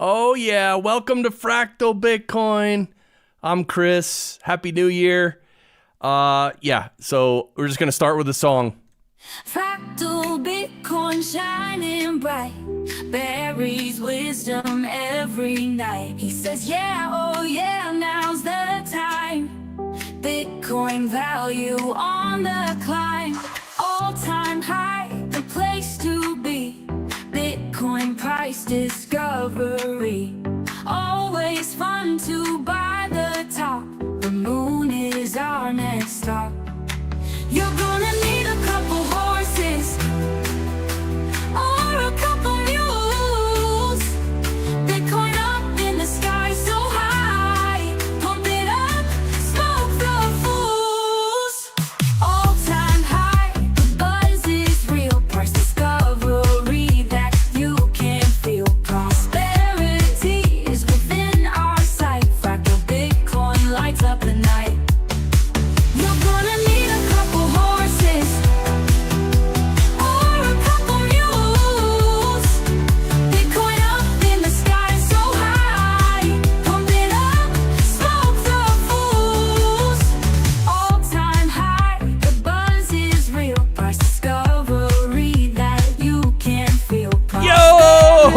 Oh, yeah. Welcome to Fractal Bitcoin. I'm Chris. Happy New Year. Yeah, so we're just going to start with a song. Fractal Bitcoin shining bright, buries wisdom every night. He says, yeah, oh yeah, now's the time. Bitcoin value on the climb, all-time high, the place to be. Bitcoin price discovery, always fun to buy the top. The moon is our next stop. You're gonna need a couple horses or a couple mules. Bitcoin up in the sky so high, pump it up, smoke the fools. All-time high, the buzz is real. Price discovery that you can feel. Prosperity is within our sight. Fractal Bitcoin lights up the night. You're gonna need a couple horses or a couple mules. Bitcoin up in the sky so high, pump it up, smoke the fools. All-time high, the buzz is real. Price discovery that you can feel. Yo!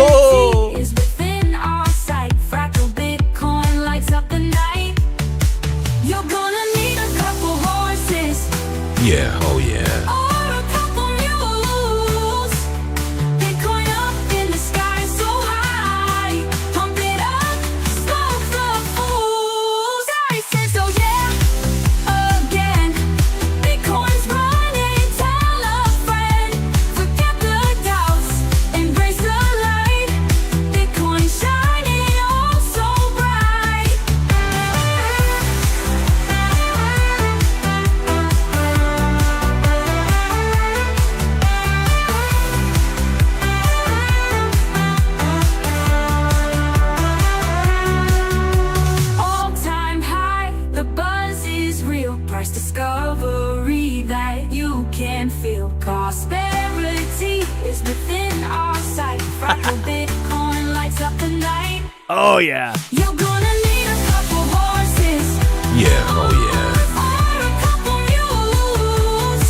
Prosperity is within our sight. Fractal Bitcoin lights up the night. You're gonna need a couple horses Yeah, oh yeah. or a couple mules. Bitcoin up in the sky so high, pump it up, smoke the fools. I said so, yeah, again. Bitcoin's running, tell a friend. Forget the doubts, embrace the light. Bitcoin shining oh so bright. All-time high, the buzz is real. Price discovery that you can feel. Prosperity is within our sight. Fractal Bitcoin lights up the night. Oh, yeah. You're gonna need a couple horses Yeah, oh yeah. or a couple mules.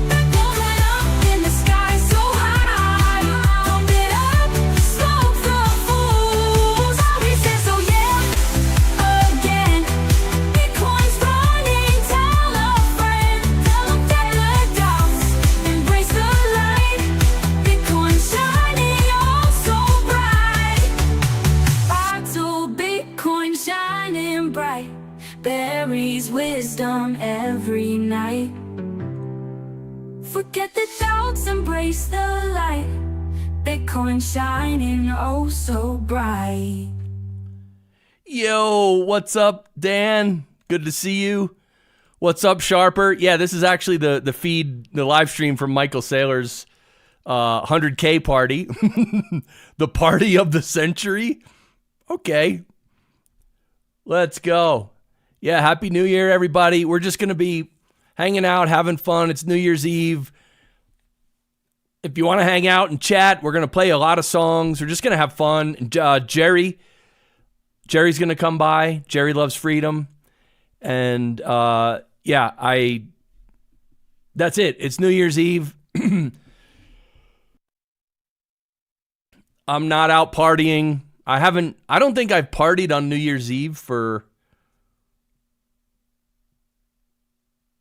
Bitcoin up in the sky so high, pump it up, smoke the fools. He says so, yeah, again. Bitcoin's running, tell a friend. Tell 'em get the doubts, embrace the light. Bitcoin shining oh so bright. Fractal Bitcoin shining bright, buries wisdom every night. Forget the doubts, embrace the light. Bitcoin shining oh so bright. Yo, what's up, Dan? Good to see you. What's up, Sharper? Yeah, this is actually the feed, the live stream from Michael Saylor's 100K party. The party of the century. Okay. Let's go. Yeah, Happy New Year, everybody. We're just going to be hanging out, having fun. It's New Year's Eve. If you want to hang out and chat, we're going to play a lot of songs. We're just going to have fun. Jerry's going to come by. Jerry Loves Freedom. And yeah, that's it. It's New Year's Eve. I'm not out partying. I don't think I've partied on New Year's Eve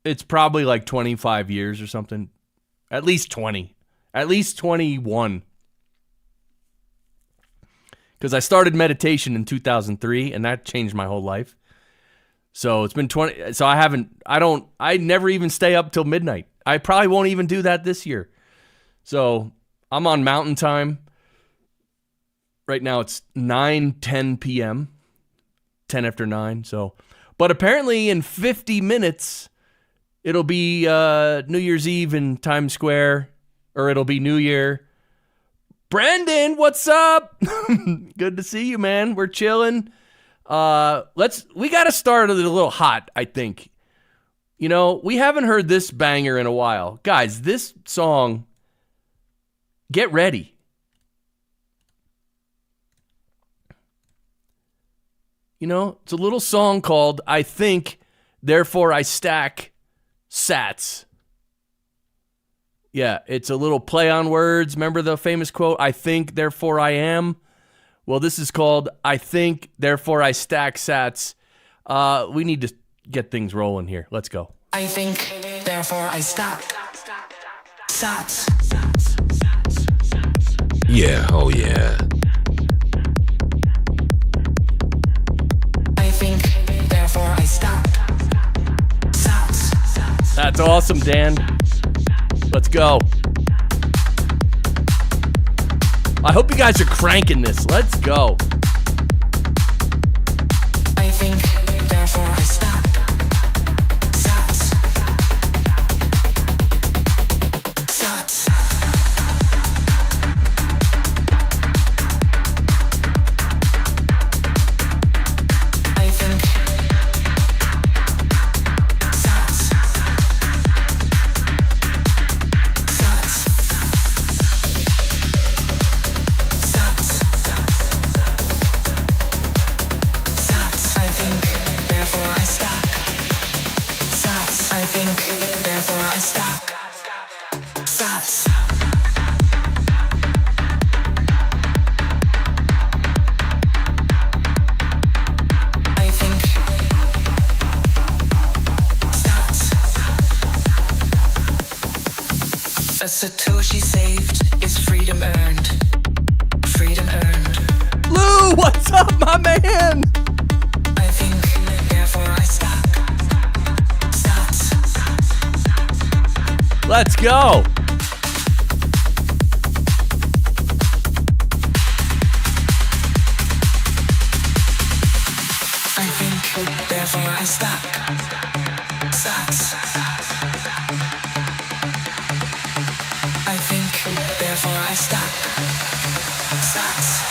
it's probably like 25 years or something. At least 20. At least 21. Because I started meditation in 2003 and that changed my whole life. So it's been 20. So I never even stay up till midnight. I probably won't even do that this year. So I'm on mountain time. Right now it's 9:10 p.m. 10 after 9. So, but apparently in 50 minutes, it'll be New Year's Eve in Times Square, or it'll be New Year. Brandon, what's up? Good to see you, man. We're chilling. We got to start a little hot, I think. You know, we haven't heard this banger in a while. Guys, this song, get ready. You know, it's a little song called I Think, Therefore I Stack Sats. Yeah, it's a little play on words. Remember the famous quote, I think, therefore I am? Well, this is called I Think, Therefore I Stack Sats. We need to get things rolling here. Let's go. I think, therefore I stop. Sats. Yeah, oh yeah. I think, therefore I stop. Sats. That's awesome, Dan. Let's go. I hope you guys are cranking this. Let's go. I think, therefore I stop. Sats. Sats. I think. Sats. Sats. Sats. Sats. I think, therefore I stop. Sats. I think, therefore I stop. Sats. I think. Sats. A Satoshi saved is freedom earned. Freedom earned. Lou, what's up, my man? I think, therefore I stop. Sats. Let's go. I think, therefore I stop. Sats. I think, therefore I stop. Sats.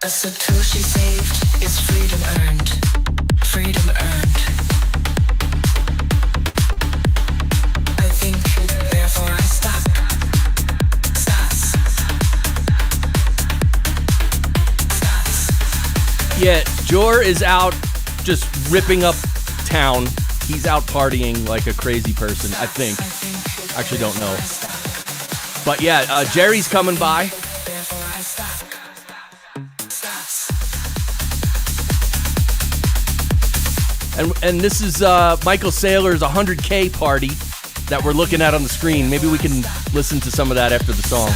A Satoshi saved is freedom earned. Freedom earned. I think, therefore I stop. Sats. Sats. Yeah, Jor is out just ripping up town. He's out partying like a crazy person, I think. Actually don't know. But yeah, Jerry's coming by. Therefore I stop. Sats. And this is Michael Saylor's 100K party that we're looking at on the screen. Maybe we can listen to some of that after the song.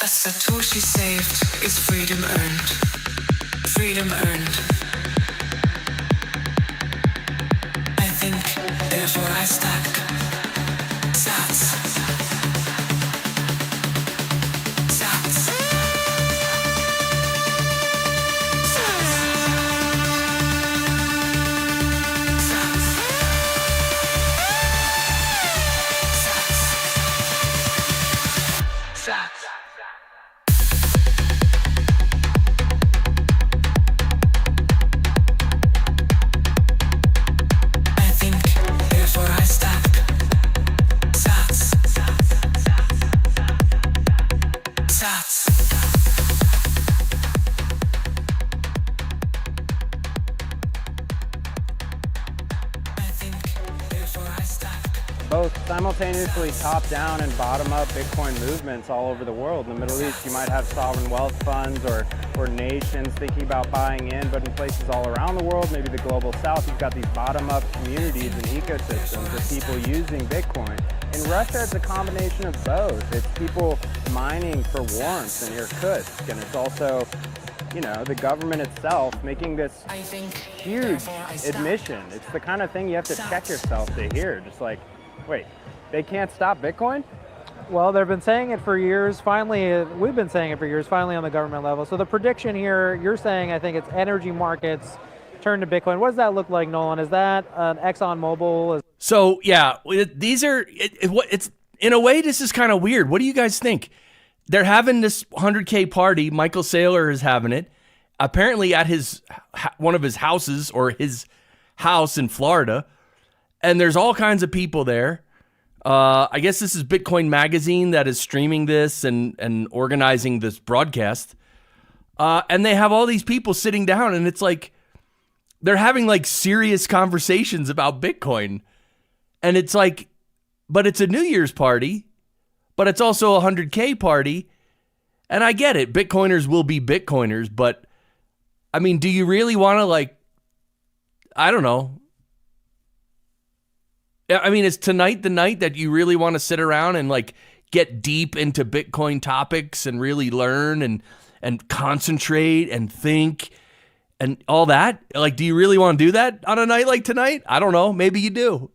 A Satoshi saved is freedom earned. Freedom earned. I think, therefore I stack. Sats. Sats. Sats. I think, therefore I stack. Sats. Sats. I think, therefore I stack. Both simultaneously top-down and bottom-up Bitcoin movements all over the world. In the Middle East, you might have sovereign wealth funds or nations thinking about buying in, but in places all around the world, maybe the global south, you've got these bottom-up communities and ecosystems of people using Bitcoin. In Russia, it's a combination of both. It's people mining for warmth in Irkutsk, and it's also, you know, the government itself making this I think, huge therefore I stop. admission. It's the kind of thing you have to check yourself to hear. Just like, wait, they can't stop Bitcoin? Well, they've been saying it for years. Finally, we've been saying it for years, finally on the government level. So the prediction here, you're saying, I think it's energy markets turn to Bitcoin. What does that look like, Nolan? Is that ExxonMobil? So yeah, these are it's in a way this is kind of weird. What do you guys think? They're having this 100K party. Michael Saylor is having it, apparently at his one of his houses or his house in Florida, and there's all kinds of people there. I guess this is Bitcoin Magazine that is streaming this and organizing this broadcast. And they have all these people sitting down, and it's like they're having like serious conversations about Bitcoin. And it's like, but it's a New Year's party, but it's also a 100K party. And I get it. Bitcoiners will be Bitcoiners, but I mean, do you really want to like, I don't know. I mean, is tonight the night that you really want to sit around and like get deep into Bitcoin topics and really learn and concentrate and think and all that? Like, do you really want to do that on a night like tonight? I don't know. Maybe you do.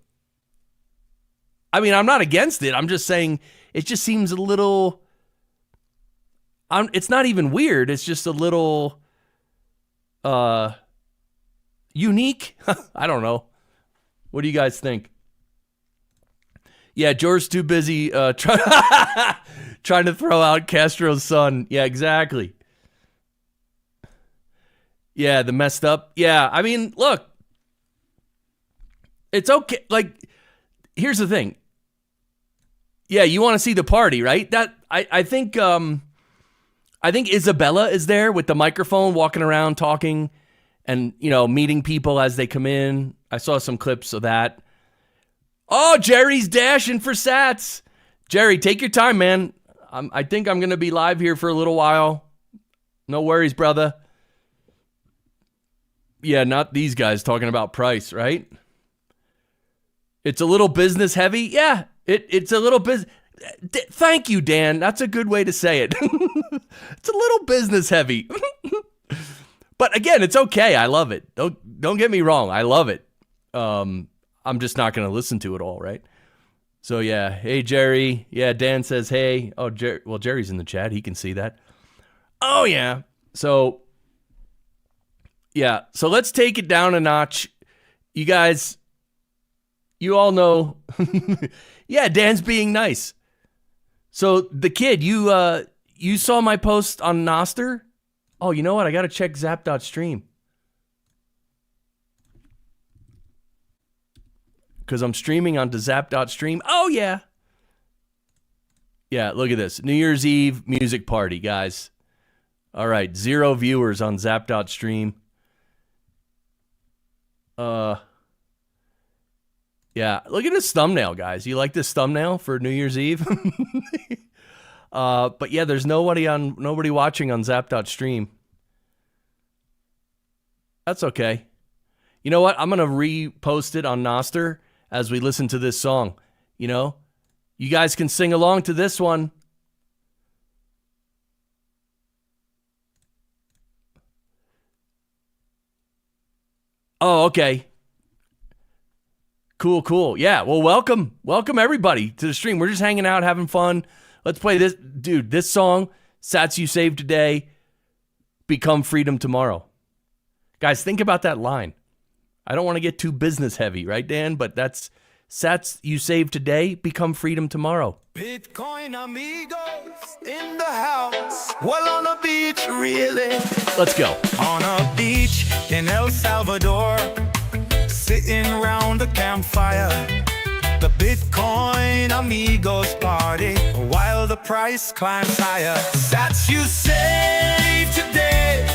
I mean, I'm not against it. I'm just saying it just seems a little, it's not even weird. It's just a little unique. I don't know. What do you guys think? Yeah, George's too busy trying to throw out Castro's son. Yeah, exactly. Yeah, the messed up. Yeah, I mean, look, it's okay. Like, here's the thing. Yeah, you want to see the party, right? That I think Isabella is there with the microphone, walking around talking, and meeting people as they come in. I saw some clips of that. Oh, Jerry's dashing for sats. Jerry, take your time, man. I think I'm going to be live here for a little while. No worries, brother. Yeah, not these guys talking about price, right? It's a little business heavy. Yeah, it's a little business. Thank you, Dan. That's a good way to say it. It's a little business heavy. But again, it's okay. I love it. Don't get me wrong. I love it. I'm just not going to listen to it all, right? So, yeah. Hey, Jerry. Yeah, Dan says, hey. Oh, well, Jerry's in the chat. He can see that. Oh, yeah. So, yeah. So, let's take it down a notch. You guys, you all know. Yeah, Dan's being nice. So, the kid, you saw my post on Nostr? Oh, you know what? I got to check Zap.stream. Because I'm streaming onto Zap.stream. Oh, yeah. Yeah, look at this. New Year's Eve music party, guys. All right, 0 viewers on Zap.stream. Yeah, look at this thumbnail, guys. You like this thumbnail for New Year's Eve? But yeah, there's nobody watching on Zap.stream. That's okay. You know what? I'm going to repost it on Nostr as we listen to this song. You guys can sing along to this one. Oh, okay. Cool. Yeah, well, welcome everybody to the stream. We're just hanging out, having fun. Let's play this. Dude, this song, Sats You Saved Today, Become Freedom Tomorrow. Guys, think about that line. I don't want to get too business heavy, right, Dan? But that's Sats You Saved Today, Become Freedom Tomorrow. Bitcoin amigos in the house. Well, on the beach, really. Let's go. On a beach in El Salvador, sitting around the campfire. The Bitcoin amigos party while the price climbs higher. Sats you save today,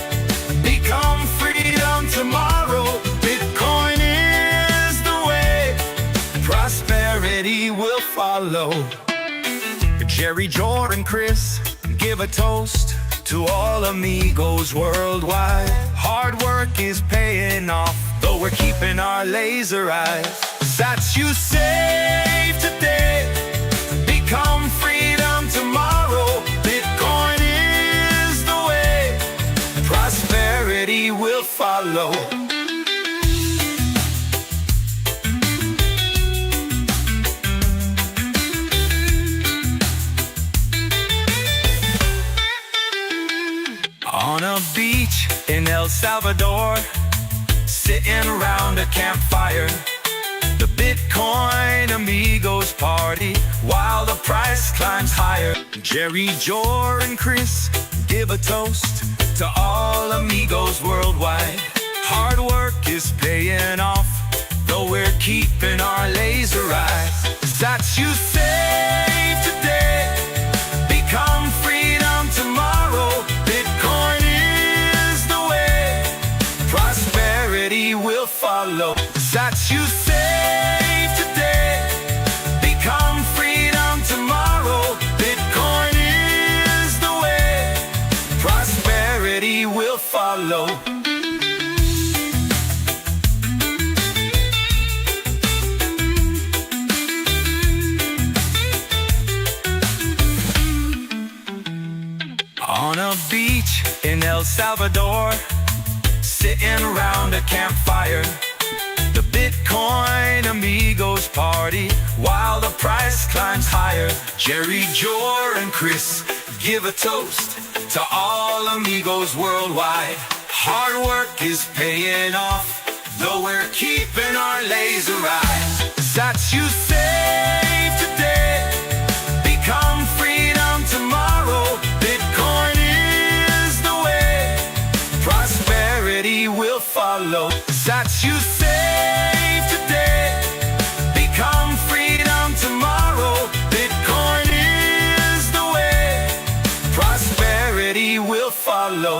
become freedom tomorrow. Bitcoin is the way, prosperity will follow. Jerry, George, and Chris give a toast to all amigos worldwide. Hard work is paying off, though we're keeping our laser eyes. Sats you save today, become freedom tomorrow. Bitcoin is the way, prosperity will follow. On a beach in El Salvador, sitting around a campfire. The Bitcoin amigos party while the price climbs higher. Jerry, Jor, and Chris give a toast to all amigos worldwide. Hard work is paying off, though we're keeping our laser eyes. That you save today, become freedom tomorrow. Bitcoin is the way, prosperity will follow. That you save today, become freedom tomorrow. Bitcoin is the way, prosperity will follow. On a beach in El Salvador, sitting around a campfire, the Bitcoin amigos party while the price climbs higher. Jerry, Joe, and Chris give a toast to all amigos worldwide. Hard work is paying off, though we're keeping our laser eyes. That you save today, become freedom tomorrow. Bitcoin is the way, prosperity will follow. That you save today, become freedom tomorrow. Bitcoin is the way, prosperity will follow.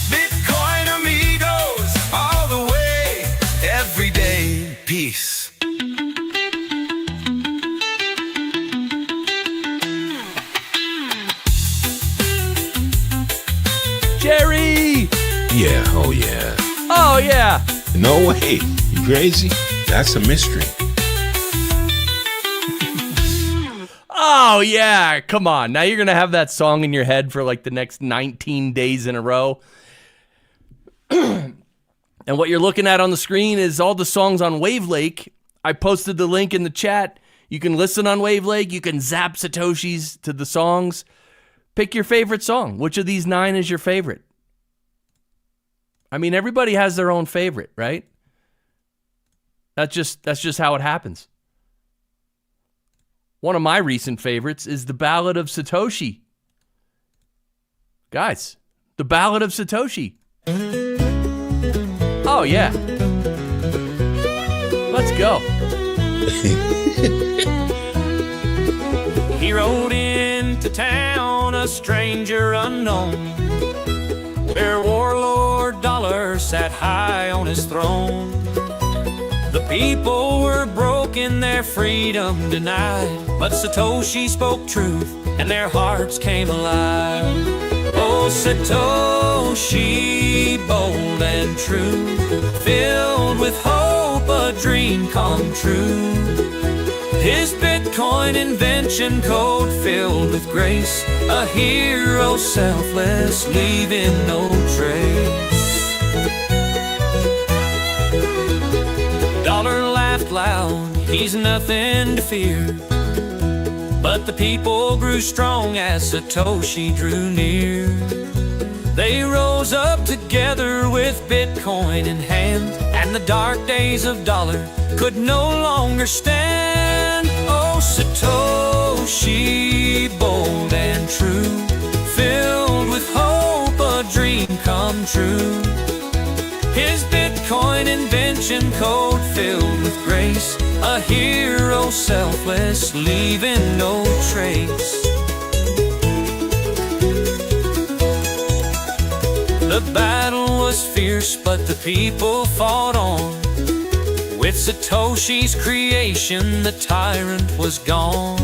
Bitcoin amigos, all the way, every day, peace. Jerry! Yeah, oh yeah. Oh, yeah. No way. You crazy? That's a mystery. Oh, yeah. Come on. Now you're going to have that song in your head for like the next 19 days in a row. And what you're looking at on the screen is all the songs on Wavelake. I posted the link in the chat. You can listen on Wavelake. You can zap Satoshis to the songs. Pick your favorite song. Which of these 9 is your favorite? I mean, everybody has their own favorite, right? That's just how it happens. One of my recent favorites is The Ballad of Satoshi. Guys, The Ballad of Satoshi. Oh, yeah. Let's go. He rode into town, a stranger unknown, where warlord Dollar sat high on his throne. The people were broken, their freedom denied, but Satoshi spoke truth, and their hearts came alive. Oh, Satoshi, bold and true, filled with hope, a dream come true. His Bitcoin invention code filled with grace, a hero selfless, leaving no trace. Dollar laughed loud, he's nothing to fear, but the people grew strong as Satoshi drew near. They rose up together with Bitcoin in hand, and the dark days of Dollar could no longer stand. Oh, Satoshi, bold and true, filled with hope, a dream come true. His Bitcoin invention code filled with grace, a hero selfless, leaving no trace. The battle was fierce, but the people fought on. With Satoshi's creation, the tyrant was gone.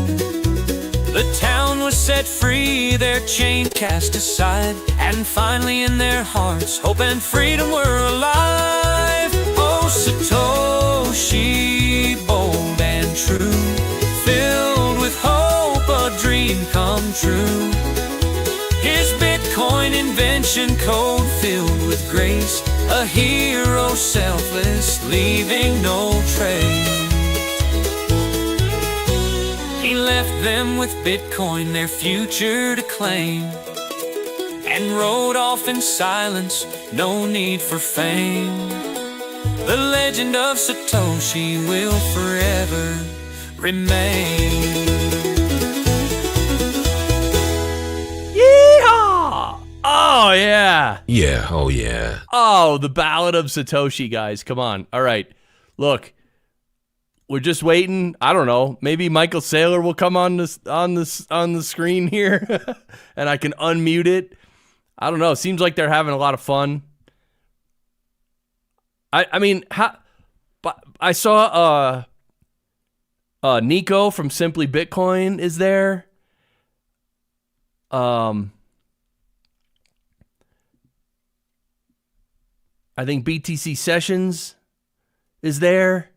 The town was set free, their chain cast aside, and finally in their hearts, hope and freedom were alive. Oh, Satoshi, bold and true, filled with hope, a dream come true. His Bitcoin invention code filled with grace, a hero selfless, leaving no trace. He left them with Bitcoin, their future to claim, and rode off in silence, no need for fame. The legend of Satoshi will forever remain. Yeehaw! Oh, yeah. Yeah, oh yeah. Oh, The Ballad of Satoshi, guys. Come on. All right. look, we're just waiting. I don't know. Maybe Michael Saylor will come on the screen here, and I can unmute it. I don't know. It seems like they're having a lot of fun. I mean, I saw Nico from Simply Bitcoin is there. I think BTC Sessions is there.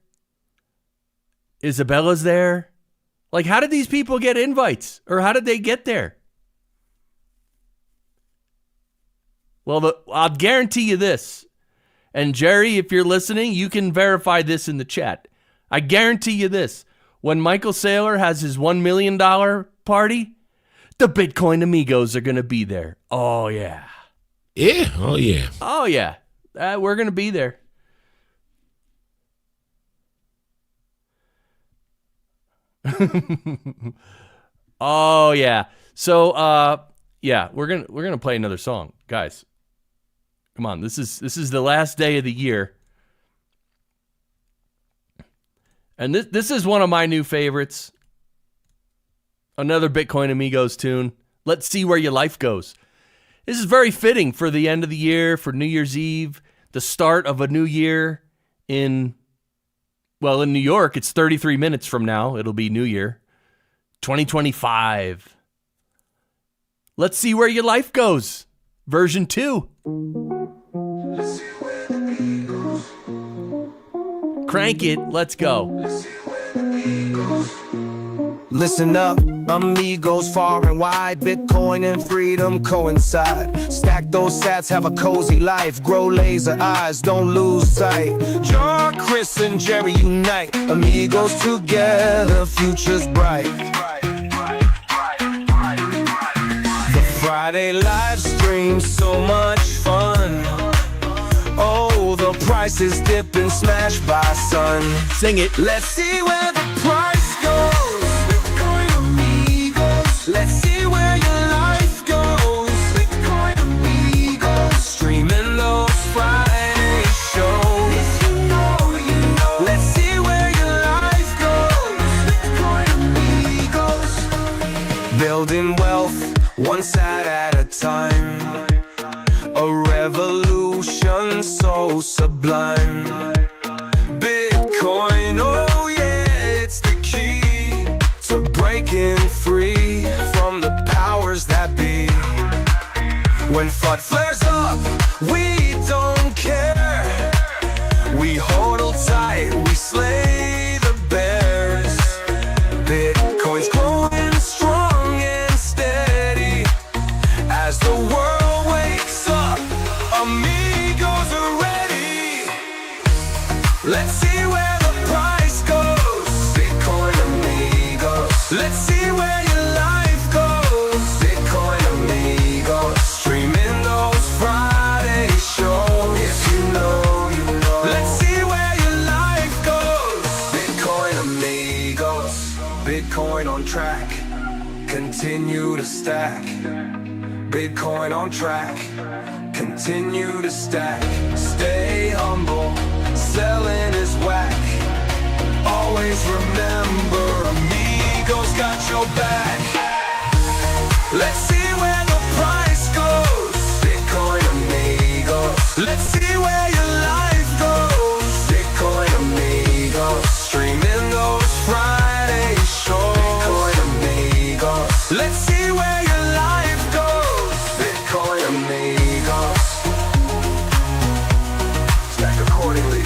Isabella's there. Like, how did these people get invites? Or how did they get there? Well, I'll guarantee you this. And Jerry, if you're listening, you can verify this in the chat. I guarantee you this. When Michael Saylor has his $1 million party, the Bitcoin Amigos are going to be there. Oh, yeah. Yeah? Oh, yeah. Oh, yeah. We're going to be there. Oh, yeah. So, yeah, we're gonna play another song. Guys, come on. This is the last day of the year. And this is one of my new favorites. Another Bitcoin Amigos tune. Let's see where your life goes. This is very fitting for the end of the year, for New Year's Eve, the start of a new year in New York, it's 33 minutes from now. It'll be New Year. 2025. Let's see where your life goes. Version 2. Crank it. Let's go. Listen up, amigos far and wide. Bitcoin and freedom coincide. Stack those sats, have a cozy life. Grow laser eyes, don't lose sight. John, Chris, and Jerry unite. Amigos together, future's bright. The Friday live stream, so much fun. Oh, the price is dipping, smashed by sun. Sing it. Let's see where the price goes. Bitcoin Amigos. Let's see where your life goes. Bitcoin Amigos. Streaming those Friday shows. If you know, you know. Let's see where your life goes. Bitcoin Amigos. Building wealth, one sat at a time. A revolution so sublime. Bitcoin, oh yeah, it's the key to breaking free from the powers that be. When FUD flares up, we don't care. We hold tight, we slay the bears. Bitcoin's growing strong and steady as the world wakes up. Amigos are ready. Let's see where the price goes. Bitcoin Amigos. Let's see where your life goes. Bitcoin Amigos. Streaming those Friday shows. If you know, you know. Let's see where your life goes. Bitcoin Amigos. Bitcoin on track. Continue to stack. Bitcoin on track. Continue to stack. Stay humble. Selling is whack. Always remember, Amigos got your back. Let's see where the price goes. Bitcoin Amigos. Let's see where your life goes. Bitcoin Amigos. Streaming those Friday shows. Bitcoin Amigos. Let's see where your life goes. Bitcoin Amigos. Stack accordingly.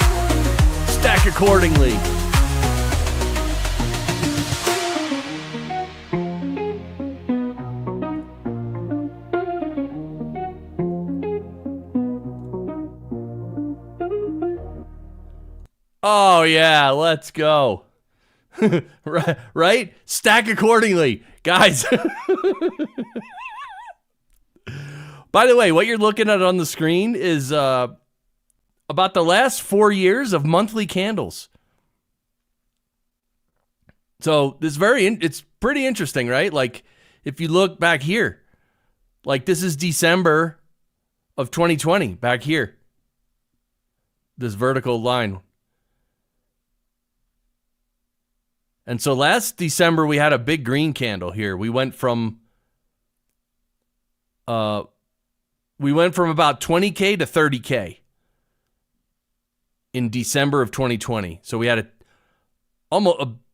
Stack accordingly. Oh, yeah, let's go. Right? Stack accordingly. Guys. By the way, what you're looking at on the screen is about the last 4 years of monthly candles. So this it's pretty interesting, right? Like if you look back here, like this is December of 2020 back here. This vertical line. And so last December we had a big green candle here. We went from about 20K to 30K in December of 2020. So we had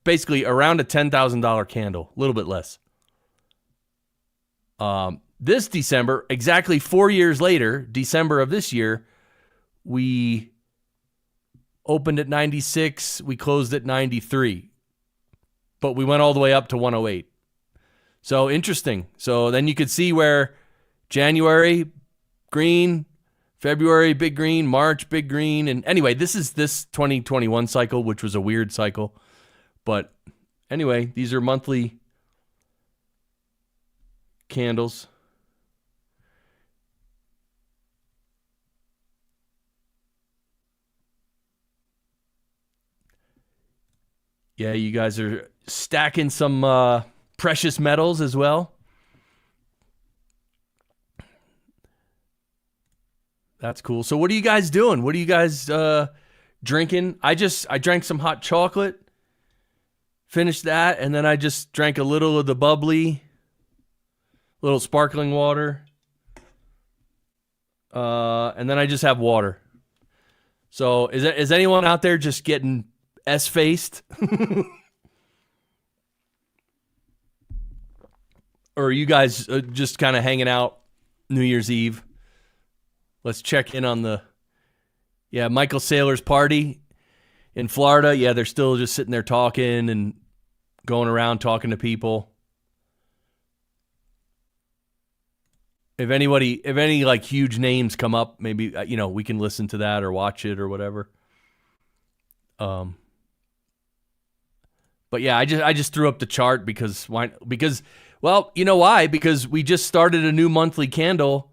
basically around a $10,000 candle, a little bit less. This December, exactly 4 years later, December of this year, we opened at 96, we closed at 93. But we went all the way up to 108. So interesting. So then you could see where January, green, February, big green, March, big green. And anyway, this is this 2021 cycle, which was a weird cycle. But anyway, these are monthly candles. Yeah, you guys are stacking some precious metals as well. That's cool. So what are you guys doing? What are you guys drinking? I drank some hot chocolate, finished that, and then I just drank a little of the bubbly, little sparkling water. And then I just have water. So is anyone out there just getting S-faced? Or are you guys just kind of hanging out New Year's Eve? Let's check in on Michael Saylor's party in Florida. Yeah, they're still just sitting there talking and going around talking to people. If any like huge names come up, maybe, we can listen to that or watch it or whatever. But yeah, I just threw up the chart because well, you know why? Because we just started a new monthly candle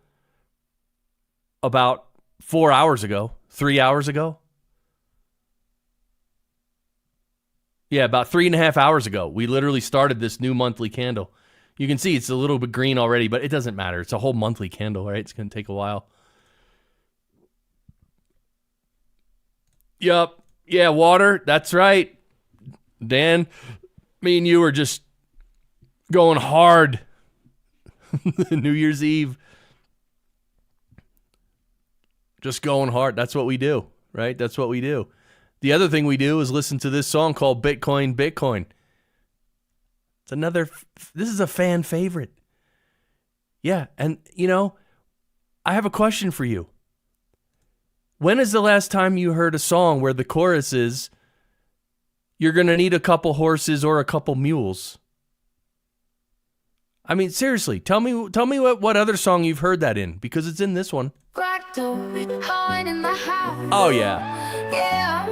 about 3 hours ago. Yeah, about 3.5 hours ago. We literally started this new monthly candle. You can see it's a little bit green already, but it doesn't matter. It's a whole monthly candle, right? It's going to take a while. Yup. Yeah, water. That's right. Dan, me and you are just going hard New Year's Eve. Just going hard. That's what we do, right? That's what we do. The other thing we do is listen to this song called Bitcoin, Bitcoin. This is a fan favorite. Yeah, and I have a question for you. When is the last time you heard a song where the chorus is, you're going to need a couple horses or a couple mules? I mean, seriously, tell me what other song you've heard that in, because it's in this one. Oh, yeah. Yeah,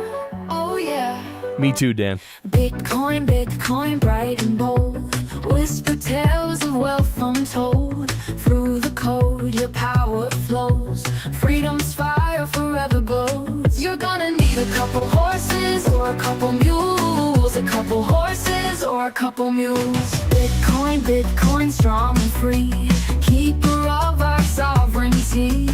oh yeah. Me too, Dan. Bitcoin, Bitcoin, bright and bold. Whisper tales of wealth untold. Through the code, your power flows. Freedom's fire forever glows. You're gonna need a couple horses or a couple mules. A couple horses or a couple mules. Bitcoin, Bitcoin, strong and free. Keeper of our sovereignty.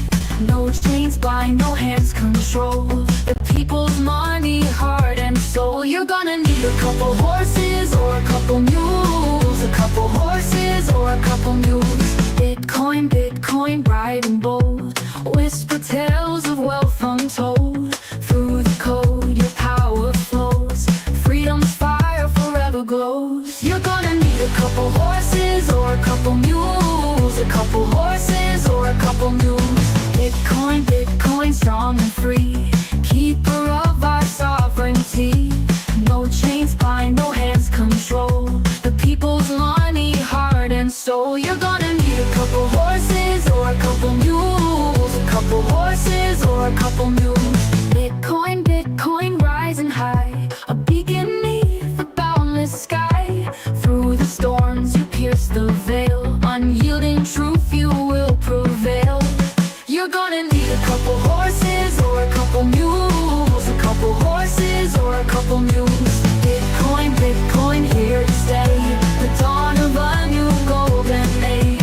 No chains bind, no hands control. The people's money, heart and soul. You're gonna need a couple horses or a couple mules. A couple horses or a couple mules. Bitcoin, Bitcoin, bright and bold. Whisper tales of wealth untold. Through the code, your power flows. Freedom's fire forever glows. You're gonna need a couple horses or a couple mules. A couple horses or a couple mules. Bitcoin, Bitcoin, strong and free. Keeper of our sovereignty. No chains bind, no hands control. The people's money, heart and soul. You're gonna need a couple horses or a couple mules. A couple horses or a couple mules. Bitcoin, Bitcoin, rising high. A beacon beneath the boundless sky. Through the storms you pierce the veil. Unyielding truth you will prevail. You're gonna need a couple horses or a couple mules. A couple horses or a couple mules. Bitcoin, Bitcoin, here to stay. The dawn of a new golden age.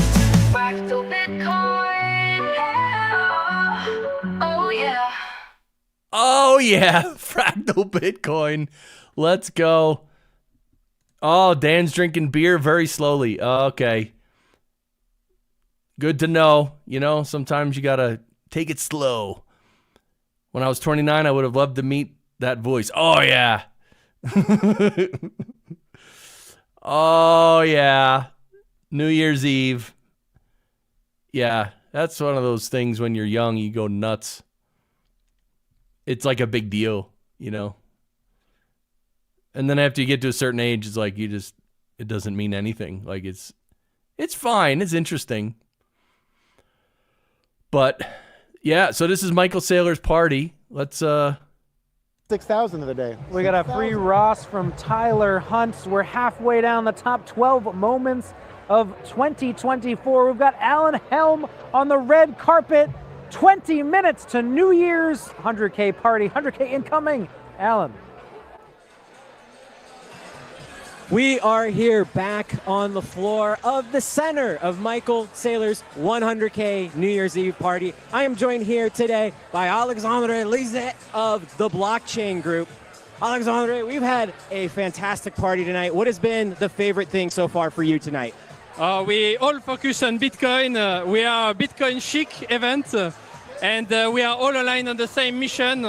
Fractal Bitcoin, yeah. Oh yeah. Oh yeah, Fractal Bitcoin. Let's go. Oh, Dan's drinking beer very slowly. Okay. Good to know. You know, sometimes you got to take it slow. When I was 29, I would have loved to meet that voice. Oh, yeah. Oh, yeah. New Year's Eve. Yeah, that's one of those things when you're young, you go nuts. It's like a big deal, you know? And then after you get to a certain age, it's like it doesn't mean anything. Like it's fine. It's interesting. But yeah, so this is Michael Saylor's party. Let's 6,000 of the day. We got a free Ross from Tyler Hunt. We're halfway down the top 12 moments of 2024. We've got Alan Helm on the red carpet. 20 minutes to New Year's 100K party. 100K incoming. Alan. We are here back on the floor of the center of Michael Saylor's 100K New Year's Eve party. I am joined here today by Alexandre Lizet of the Blockchain Group. Alexandre, we've had a fantastic party tonight. What has been the favorite thing so far for you tonight? We all focus on Bitcoin. We are a Bitcoin chic event, and we are all aligned on the same mission.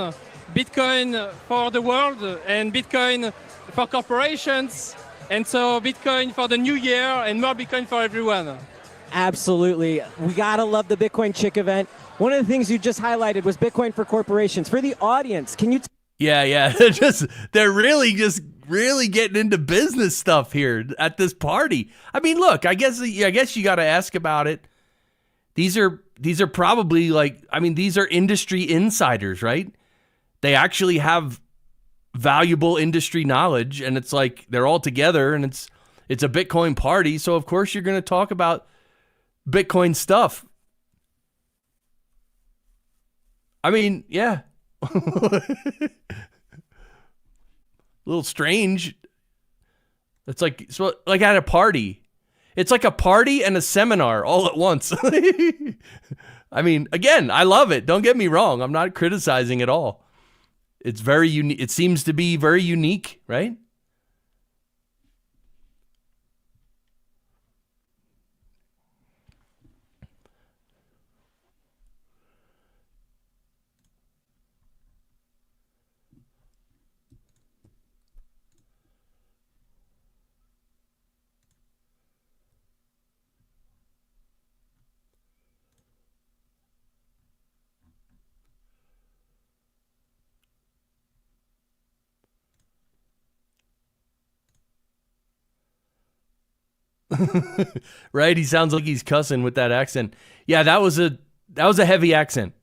Bitcoin for the world and Bitcoin for corporations. And so Bitcoin for the new year and more Bitcoin for everyone. Absolutely. We gotta love the Bitcoin Chick event. One of the things you just highlighted was Bitcoin for corporations. For the audience, can you... Yeah. They're really getting into business stuff here at this party. I mean, look, I guess you got to ask about it. These are probably these are industry insiders, right? They actually have valuable industry knowledge, and it's like they're all together, and it's a Bitcoin party, so of course you're going to talk about Bitcoin stuff. I mean, yeah. A little strange. It's like at a party. It's like a party and a seminar all at once. I mean, again, I love it. Don't get me wrong. I'm not criticizing at all. It's very unique. It seems to be very unique, right? Right? He sounds like he's cussing with that accent. Yeah, that was a heavy accent.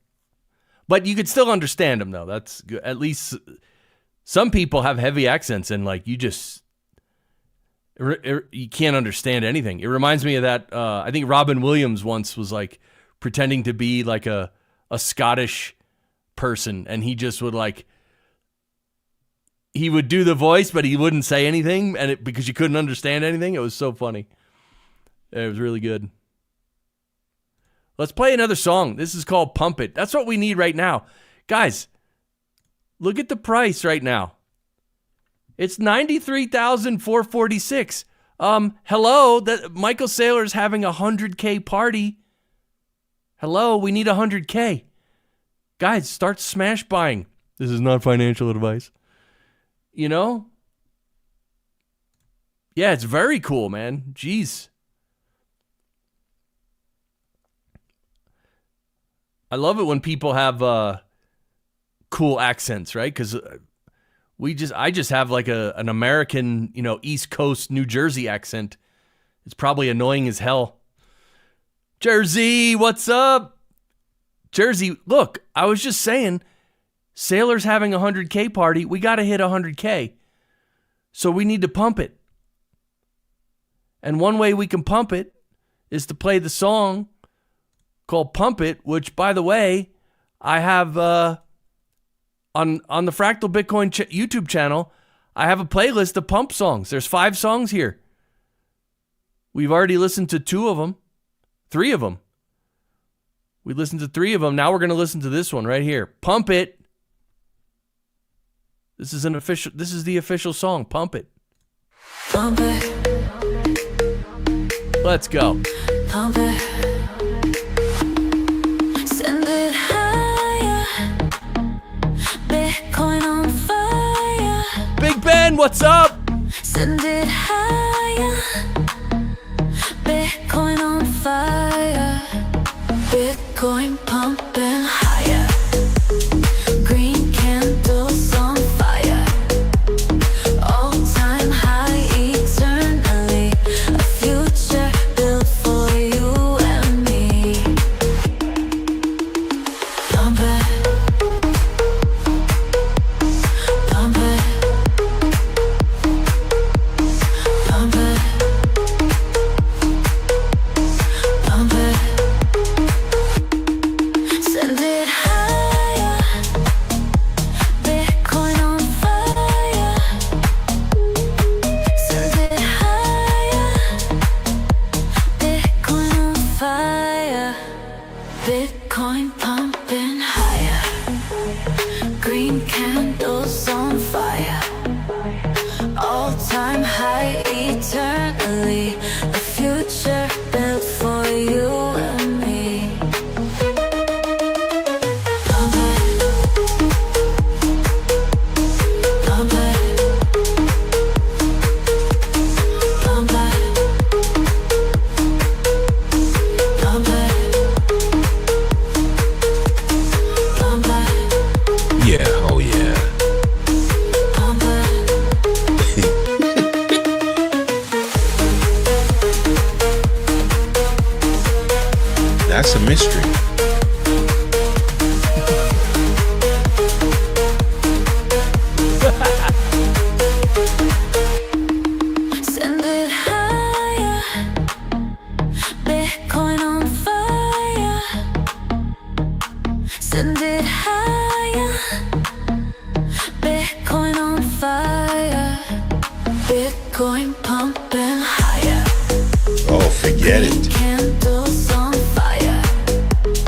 But you could still understand him though. That's good. At least some people have heavy accents and like you can't understand anything. It reminds me of that I think Robin Williams once was like pretending to be like a Scottish person, and he just would he would do the voice, but he wouldn't say anything, and because you couldn't understand anything. It was so funny. It was really good. Let's play another song. This is called Pump It. That's what we need right now. Guys, look at the price right now. It's $93,446. Hello, that Michael Saylor's having a 100K party. Hello, we need 100K. Guys, start smash buying. This is not financial advice. You know? Yeah, it's very cool, man. Jeez. I love it when people have cool accents, right? Because I just have like an American, East Coast New Jersey accent. It's probably annoying as hell. Jersey, what's up? Jersey, look, I was just saying, Saylor's having a 100K party. We got to hit 100K. So we need to pump it. And one way we can pump it is to play the song called Pump It, which, by the way, I have on the Fractal Bitcoin YouTube channel. I have a playlist of pump songs. There's 5 songs here. We've already listened to 2 of them. 3 of them. We listened to 3 of them. Now we're going to listen to this one right here. Pump It. This is the official song. Pump It. Pump it, Let's go. pump it. Send it higher. Bitcoin on fire. Big Ben, what's up? Send it higher. Bitcoin on fire. Bitcoin pumping higher. Green candles on fire. All time high eternally. A future built for you and me. Pump it. Pump it. Pump it. Pump it. Send it higher. Bitcoin on fire. Send it higher. Bitcoin on fire. Bitcoin pumping higher. Green candles on fire. All time high eternally. A future built for you and me. Pump it. Pump it. Pump it. Pump it. Pump it. Yeah, oh yeah. Pump it. That's a mystery. Send it higher. Bitcoin on fire. Send it higher. Bitcoin on fire. Bitcoin pumping higher. Oh, forget it. Candles on fire.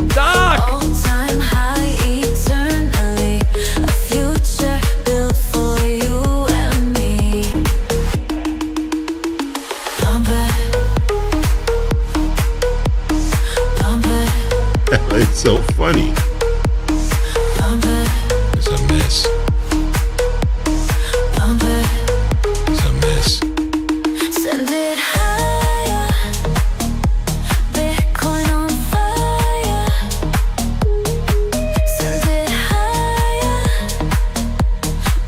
Doc! All time high eternally. A future built for you and me. Pump it. Pump it. It's so funny. Pump it. It's a mess. Pump it. It's a mess. Send it higher. Bitcoin on fire. Send it higher.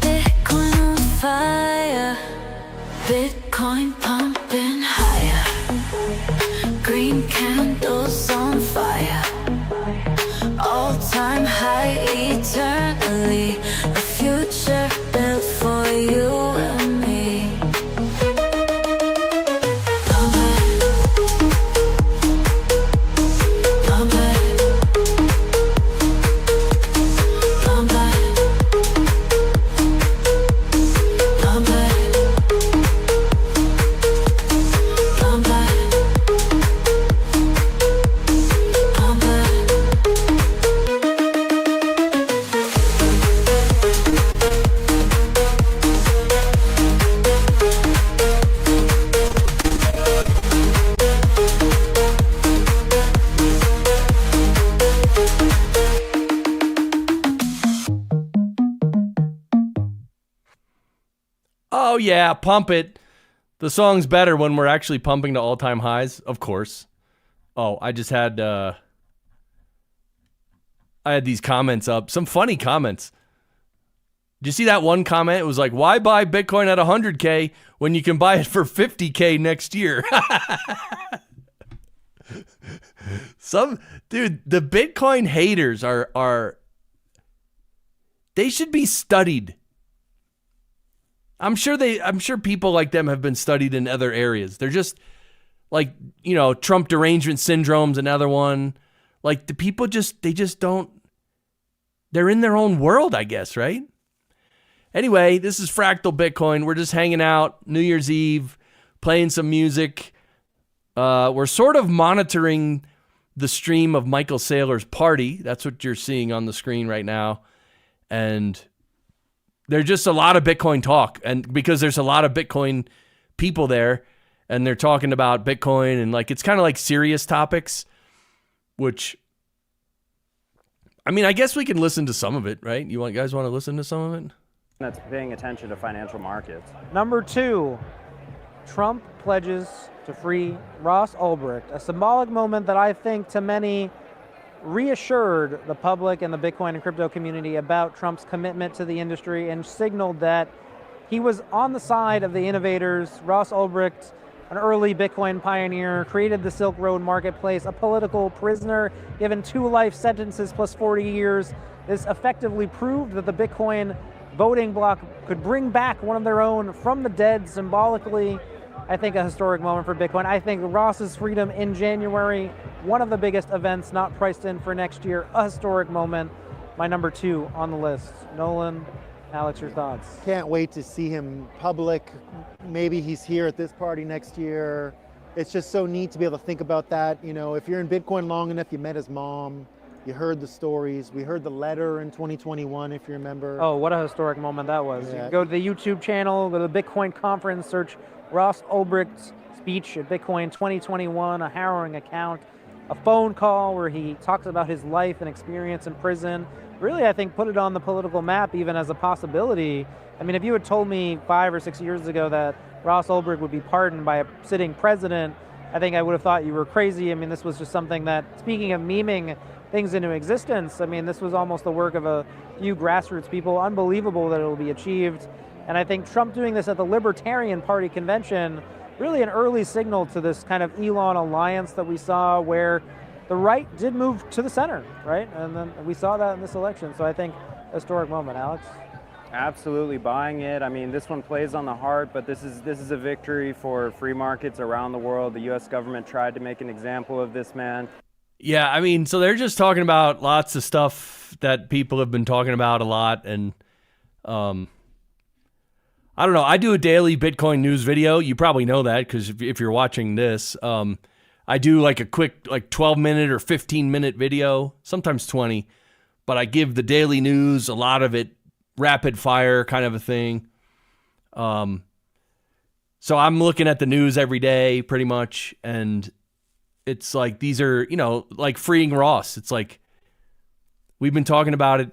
Bitcoin on fire. Bitcoin pumping higher. Green candles on fire. All time high eternally. A future built for you and me. Pump it. Pump it. Pump it. Pump it. Pump it. Pump it. Oh yeah, pump it. The song's better when we're actually pumping to all-time highs, of course. Oh, I just had I had these comments up, some funny comments. Did you see that one comment? It was like, why buy Bitcoin at 100K when you can buy it for 50K next year? Dude, the Bitcoin haters are they should be studied. I'm sure people like them have been studied in other areas. They're just like, you know, Trump derangement syndrome's another one. Like the people they just don't, they're in their own world, I guess, right? Anyway, this is Fractal Bitcoin. We're just hanging out New Year's Eve, playing some music. We're sort of monitoring the stream of Michael Saylor's party. That's what you're seeing on the screen right now. And there's just a lot of Bitcoin talk. And because there's a lot of Bitcoin people there, and they're talking about Bitcoin, and like it's kind of like serious topics, which, I mean, I guess we can listen to some of it, right? You guys want to listen to some of it? That's paying attention to financial markets. Number 2, Trump pledges to free Ross Ulbricht, a symbolic moment that I think to many reassured the public and the Bitcoin and crypto community about Trump's commitment to the industry and signaled that he was on the side of the innovators. Ross Ulbricht, an early Bitcoin pioneer, created the Silk Road Marketplace, a political prisoner given 2 life sentences plus 40 years. This effectively proved that the Bitcoin voting bloc could bring back one of their own from the dead symbolically. I think a historic moment for Bitcoin. I think Ross's freedom in January, one of the biggest events not priced in for next year, a historic moment. My number 2 on the list. Nolan, Alex, your thoughts? Can't wait to see him public. Maybe he's here at this party next year. It's just so neat to be able to think about that. You know, if you're in Bitcoin long enough, you met his mom, you heard the stories. We heard the letter in 2021, if you remember. Oh, what a historic moment that was. Yeah. You go to the YouTube channel, go to the Bitcoin conference, search Ross Ulbricht's speech at Bitcoin 2021, a harrowing account, a phone call where he talks about his life and experience in prison. Really, I think, put it on the political map even as a possibility. I mean, if you had told me 5 or 6 years ago that Ross Ulbricht would be pardoned by a sitting president, I think I would have thought you were crazy. I mean, this was just something that, speaking of memeing things into existence, I mean, this was almost the work of a few grassroots people. Unbelievable that it will be achieved. And I think Trump doing this at the Libertarian Party convention, really an early signal to this kind of Elon alliance that we saw where the right did move to the center, right? And then we saw that in this election. So I think historic moment, Alex. Absolutely buying it. I mean, this one plays on the heart, but this is a victory for free markets around the world. The U.S. government tried to make an example of this man. Yeah, I mean, so they're just talking about lots of stuff that people have been talking about a lot, and I don't know. I do a daily Bitcoin news video. You probably know that because if you're watching this, I do like a quick 12-minute or 15-minute video, sometimes 20, but I give the daily news, a lot of it rapid fire kind of a thing. So I'm looking at the news every day pretty much, and it's like these are, like freeing Ross. It's like we've been talking about it,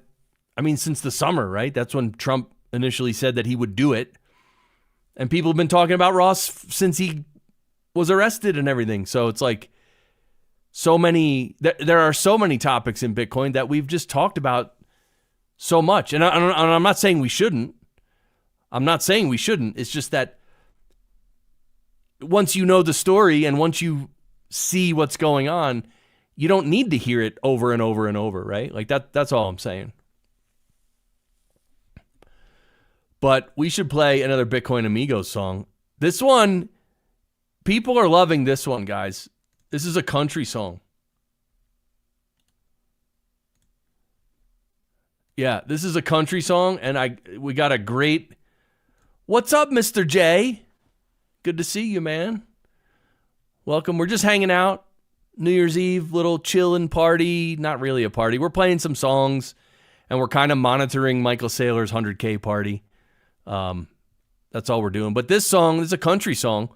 I mean, since the summer, right? That's when Trump initially said that he would do it. And people have been talking about Ross since he was arrested and everything. So it's like there are so many topics in Bitcoin that we've just talked about so much. And I'm not saying we shouldn't. It's just that once you know the story and once you see what's going on, you don't need to hear it over and over and over, right? Like that's all I'm saying. But we should play another Bitcoin Amigos song. This one, people are loving this one, guys. This is a country song. Yeah, this is a country song, and we got a great... What's up, Mr. J? Good to see you, man. Welcome. We're just hanging out. New Year's Eve, little chillin' party. Not really a party. We're playing some songs, and we're kind of monitoring Michael Saylor's 100K party. That's all we're doing. But this song is a country song.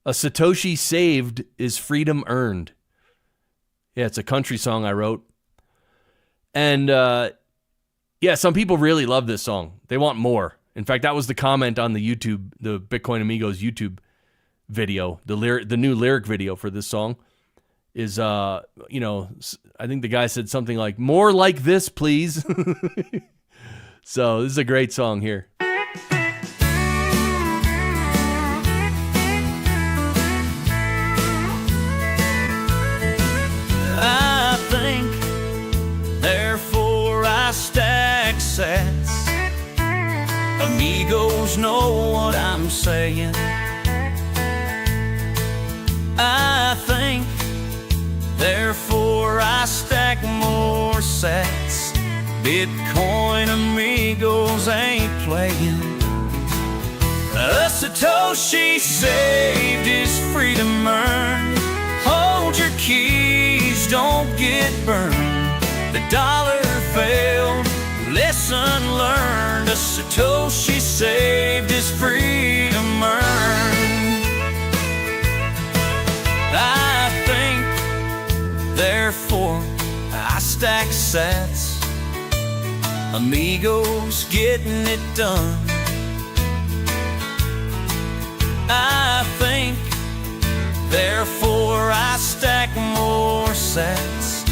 A Satoshi saved is freedom earned. Yeah, it's a country song I wrote. And yeah, some people really love this song. They want more. In fact, that was the comment on the YouTube, the Bitcoin Amigos YouTube video, the new lyric video for this song is, I think the guy said something like, "More like this, please." So this is a great song here. I think, therefore I stack sats. Amigos know what I'm saying. I think, therefore I stack more sats. Bitcoin Amigos ain't playing. A Satoshi saved is freedom earned. Hold your keys, don't get burned. The dollar failed, lesson learned. A Satoshi saved is freedom earned. I think, therefore, I stack sats. Amigos getting it done. I think, therefore I stack more sats.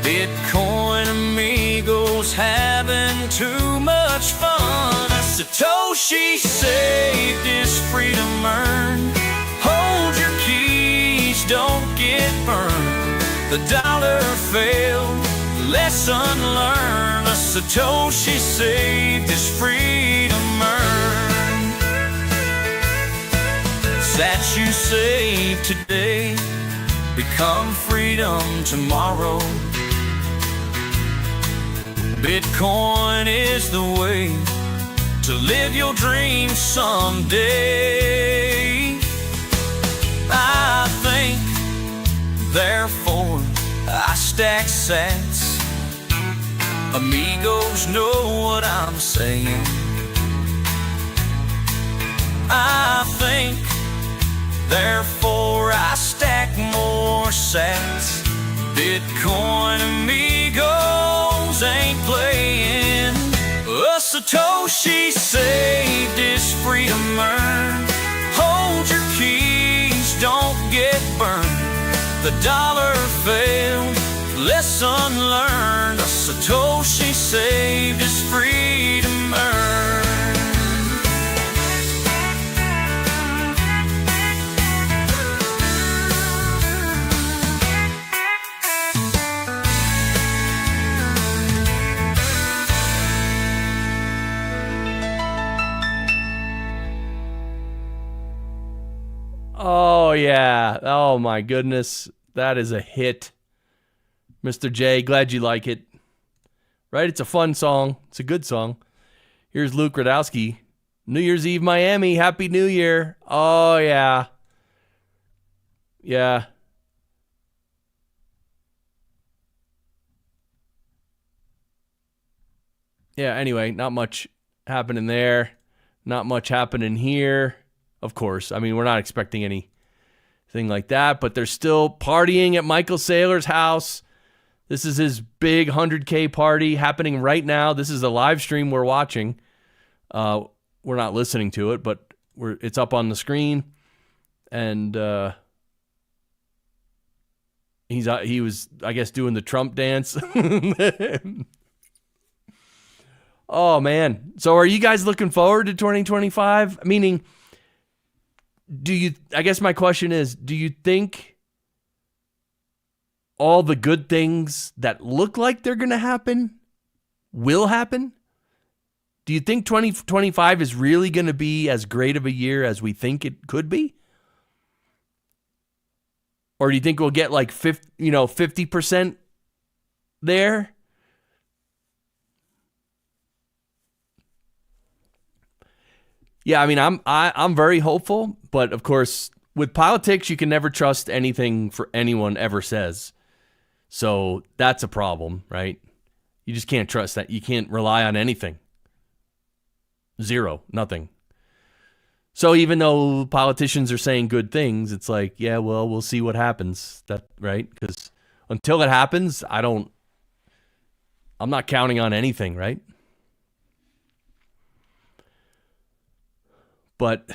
Bitcoin amigos having too much fun. A Satoshi saved is freedom earned. Hold your keys, don't get burned. The dollar failed, lesson learned. A Satoshi saved is freedom earned. That you save today become freedom tomorrow. Bitcoin is the way to live your dreams someday. I think, therefore I stack sats. Amigos know what I'm saying. I think, therefore I stack more sats. Bitcoin amigos ain't playing. A Satoshi saved is freedom earned. Hold your keys, don't get burned. The dollar failed, lesson learned. A Satoshi saved is freedom earned. Oh, yeah. Oh, my goodness. That is a hit. Mr. J, glad you like it. Right? It's a fun song. It's a good song. Here's Luke Radowski. New Year's Eve, Miami. Happy New Year. Oh, yeah. Yeah. Yeah, anyway, not much happening there. Not much happening here. Of course. I mean, we're not expecting anything like that, but they're still partying at Michael Saylor's house. This is his big 100K party happening right now. This is a live stream we're watching. We're not listening to it, but it's up on the screen. And he was, I guess, doing the Trump dance. Oh, man. So are you guys looking forward to 2025? Meaning, I guess my question is, do you think all the good things that look like they're going to happen will happen? Do you think 2025 is really going to be as great of a year as we think it could be? Or do you think we'll get like 50% there? Yeah, I mean, I'm very hopeful, but of course, with politics, you can never trust anything for anyone ever says. So that's a problem, right? You just can't trust that. You can't rely on anything. Zero, nothing. So even though politicians are saying good things, it's like, yeah, well, we'll see what happens. That right? Because until it happens, I'm not counting on anything, right? But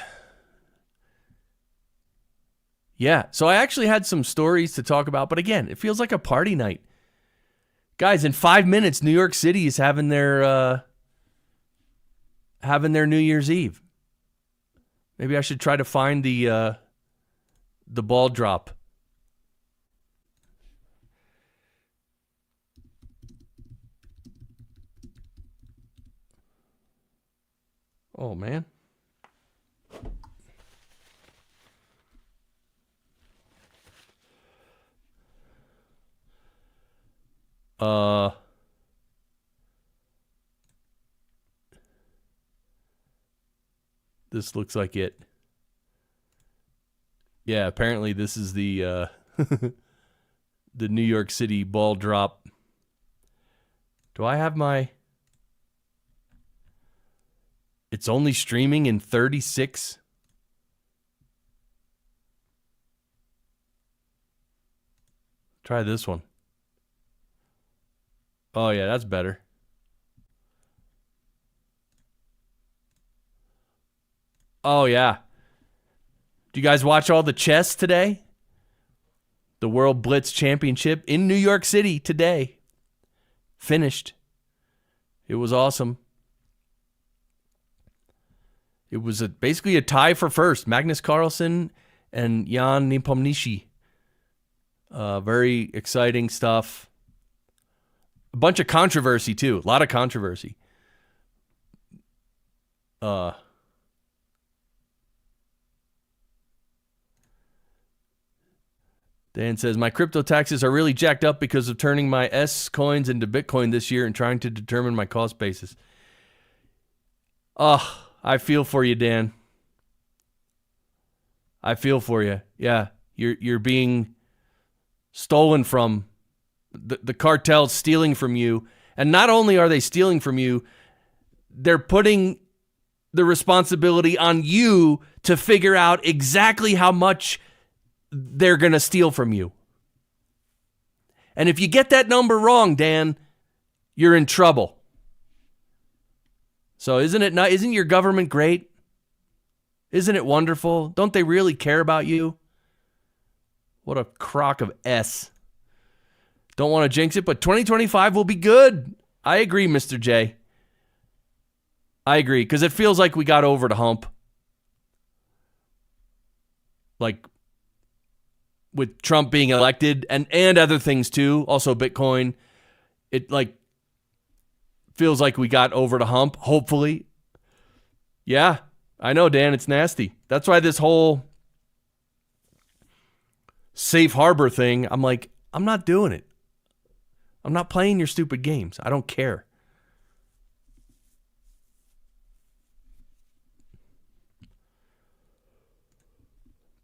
yeah, so I actually had some stories to talk about, but again, it feels like a party night. Guys, in 5 minutes, New York City is having their New Year's Eve. Maybe I should try to find the ball drop. Oh, man. This looks like it. Yeah, apparently this is the the New York City ball drop. Do I have my... It's only streaming in 36. Try this one. Oh, yeah, that's better. Oh, yeah. Do you guys watch all the chess today? The World Blitz Championship in New York City today. Finished. It was awesome. It was basically a tie for first. Magnus Carlsen and Jan Nepomniachtchi. Very exciting stuff. A bunch of controversy, too. A lot of controversy. Dan says, my crypto taxes are really jacked up because of turning my S coins into Bitcoin this year and trying to determine my cost basis. I feel for you, Dan. I feel for you. Yeah, you're being stolen from. The cartel's stealing from you. And not only are they stealing from you, they're putting the responsibility on you to figure out exactly how much they're going to steal from you. And if you get that number wrong, Dan, you're in trouble. So isn't your government great? Isn't it wonderful? Don't they really care about you? What a crock of S. Don't want to jinx it, but 2025 will be good. I agree, Mr. J. I agree, because it feels like we got over the hump. Like, with Trump being elected and other things too, also Bitcoin, it feels like we got over the hump, hopefully. Yeah, I know, Dan, it's nasty. That's why this whole safe harbor thing, I'm like, I'm not doing it. I'm not playing your stupid games. I don't care.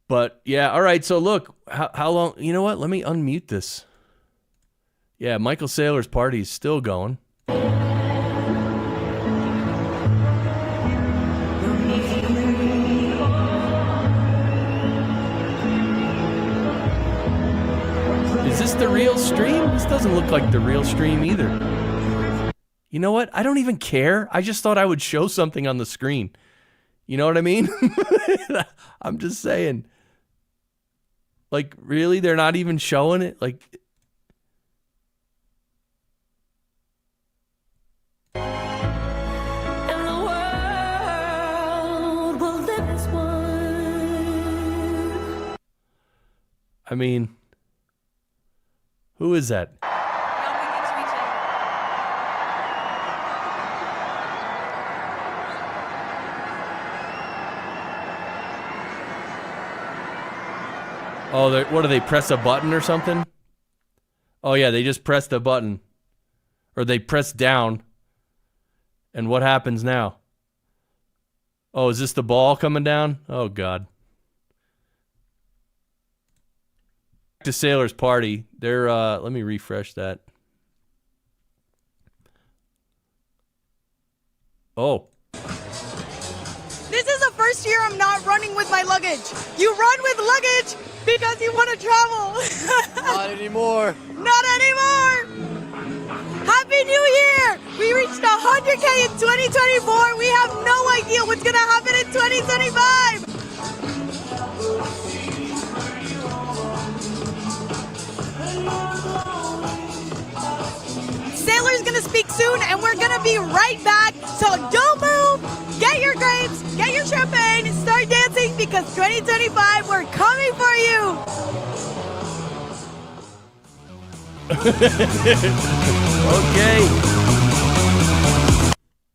But yeah, all right. So look, how long? You know what? Let me unmute this. Yeah, Michael Saylor's party is still going. Is this the real stream? This doesn't look like the real stream either. You know what? I don't even care. I just thought I would show something on the screen. You know what I mean? I'm just saying. Like, really? They're not even showing it? Like, And the world will live as one. I mean, who is that? Oh, what do they press a button or something? Oh, yeah, they just pressed a button. Or they press down. And what happens now? Oh, is this the ball coming down? Oh, God. Back to Saylor's party. They're, let me refresh that. Oh. This is the first year I'm not running with my luggage. You run with luggage because you want to travel. Not anymore. Not anymore. Happy New Year. We reached 100K in 2024. We have no idea what's going to happen in 2025. Saylor's going to speak soon, and we're going to be right back. So don't move. Get your grapes, get your champagne, and start dancing because 2025, we're coming for you. Okay.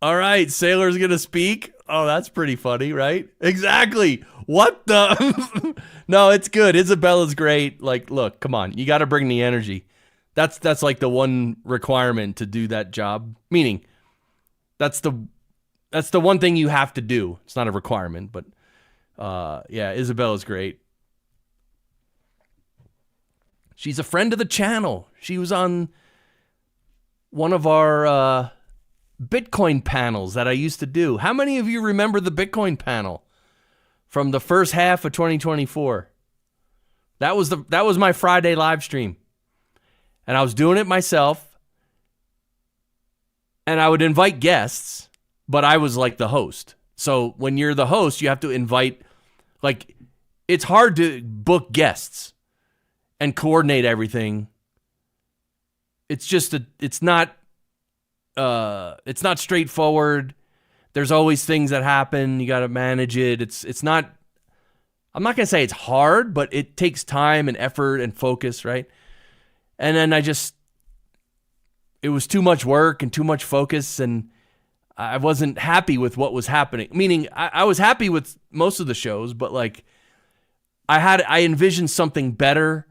All right, Saylor's going to speak. Oh, that's pretty funny, right? Exactly. What the? No, it's good. Isabella's great. Like, look, come on. You got to bring the energy. That's like the one requirement to do that job. Meaning, that's the one thing you have to do. It's not a requirement, but yeah, Isabella's great. She's a friend of the channel. She was on one of our Bitcoin panels that I used to do. How many of you remember the Bitcoin panel from the first half of 2024? That was my Friday live stream. and I was doing it myself, and I would invite guests, but I was like the host. So when you're the host, you have to invite, like, it's hard to book guests and coordinate everything. It's not straightforward. There's always things that happen. You got to manage it. It's not, I'm not going to say it's hard, but it takes time and effort and focus, right? And then it was too much work and too much focus, and I wasn't happy with what was happening. Meaning I was happy with most of the shows, but like I envisioned something better,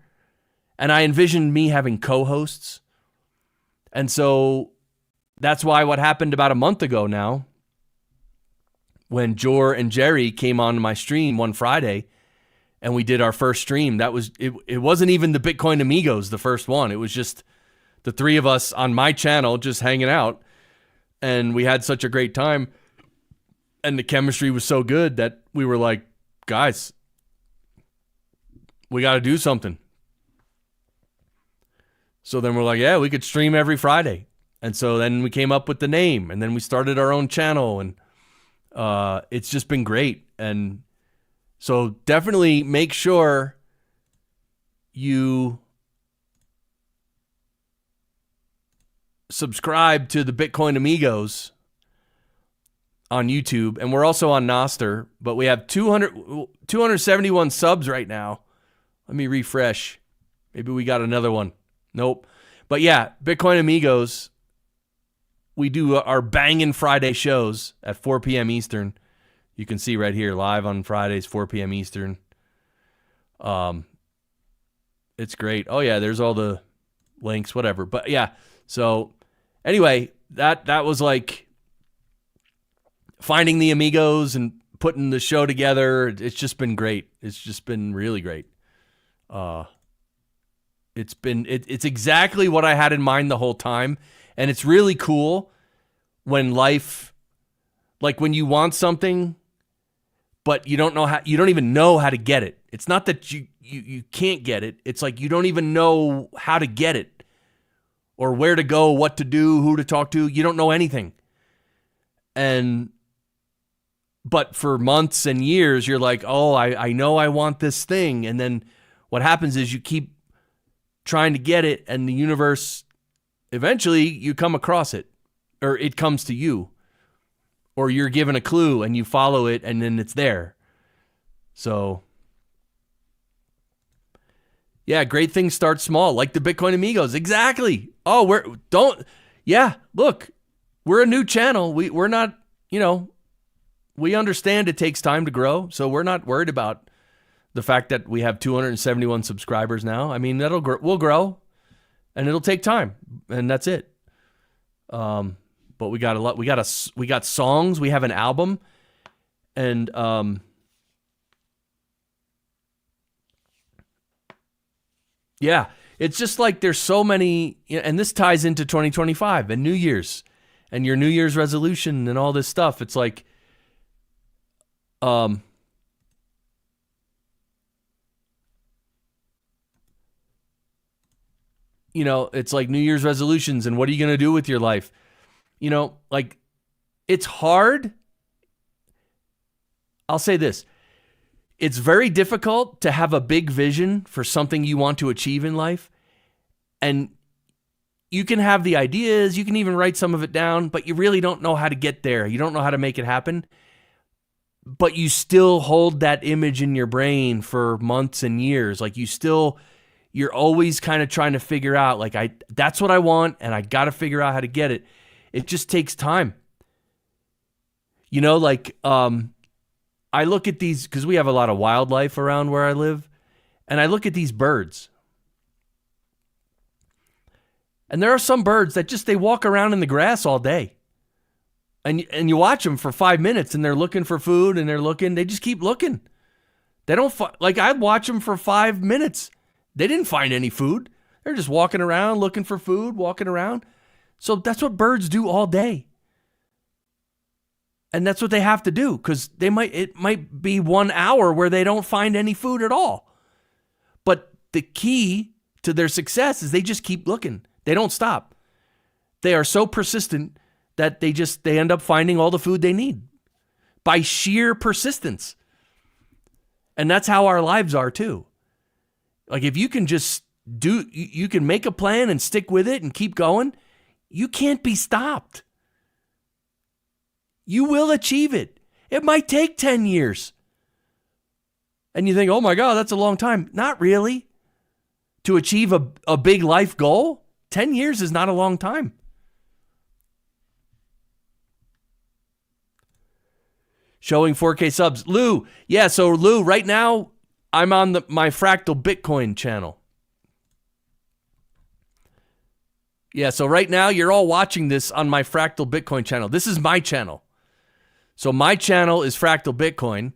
and I envisioned me having co-hosts. And so that's why what happened about a month ago now, when Jor and Jerry came on my stream one Friday and we did our first stream, it wasn't even the Bitcoin Amigos, the first one. It was just the three of us on my channel just hanging out, and we had such a great time, and the chemistry was so good that we were like, guys, we got to do something. So then we're like, yeah, we could stream every Friday. And so then we came up with the name, and then we started our own channel, and it's just been great. And so definitely make sure you subscribe to the Bitcoin Amigos on YouTube. And we're also on Nostr, but we have 271 subs right now. Let me refresh. Maybe we got another one. Nope. But yeah, Bitcoin Amigos, we do our banging Friday shows at 4 p.m. Eastern. You can see right here, live on Fridays, 4 p.m. Eastern. It's great. Oh yeah, there's all the links, whatever. But yeah, so anyway, that was like finding the Amigos and putting the show together. It's just been great. It's just been really great. It's exactly what I had in mind the whole time. And it's really cool when life, like when you want something, but you don't even know how to get it. It's not that you can't get it. It's like you don't even know how to get it or where to go, what to do, who to talk to. You don't know anything. But for months and years, you're like, oh, I know I want this thing. And then what happens is you keep trying to get it, and the universe, eventually you come across it, or it comes to you, or you're given a clue and you follow it, and then it's there. So yeah, great things start small, like the Bitcoin Amigos. Exactly. Oh, look, we're a new channel. We're not, we understand it takes time to grow, so we're not worried about the fact that we have 271 subscribers now. I mean, we'll grow, and it'll take time, and that's it. But we got a lot. We got songs. We have an album, and yeah, it's just like there's so many, and this ties into 2025 and New Year's, and your New Year's resolution and all this stuff. It's like, it's like New Year's resolutions, and what are you going to do with your life? Like, it's hard. I'll say this. It's very difficult to have a big vision for something you want to achieve in life. And you can have the ideas, you can even write some of it down, but you really don't know how to get there. You don't know how to make it happen. But you still hold that image in your brain for months and years. Like you're always kind of trying to figure out, like, that's what I want, and I got to figure out how to get it. It just takes time. I look at these, because we have a lot of wildlife around where I live, and I look at these birds. And there are some birds that they walk around in the grass all day. And you watch them for 5 minutes, and they're looking for food, and they just keep looking. They don't, I'd watch them for 5 minutes. They didn't find any food. They're just walking around looking for food, walking around. So that's what birds do all day. And that's what they have to do, because it might be 1 hour where they don't find any food at all. But the key to their success is they just keep looking. They don't stop. They are so persistent that they end up finding all the food they need by sheer persistence. And that's how our lives are too. Like if you can just you can make a plan and stick with it and keep going, you can't be stopped. You will achieve it. It might take 10 years. And you think, oh my God, that's a long time. Not really. To achieve a big life goal, 10 years is not a long time. Showing 4K subs. Lou, yeah, so Lou, right now, I'm on my Fractal Bitcoin channel. Yeah, so right now, you're all watching this on my Fractal Bitcoin channel. This is my channel. So my channel is Fractal Bitcoin,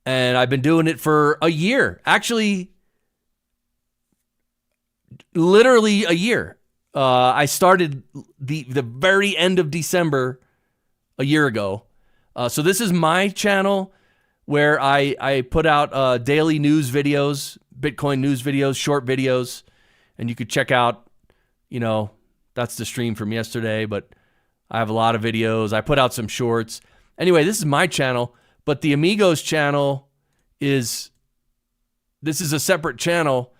and I've been doing it for a year. Actually, literally a year. I started the very end of December a year ago. So this is my channel where I put out daily news videos, Bitcoin news videos, short videos, and you could check out, that's the stream from yesterday, but I have a lot of videos. I put out some shorts. Anyway, this is my channel, but the Amigos channel this is a separate channel.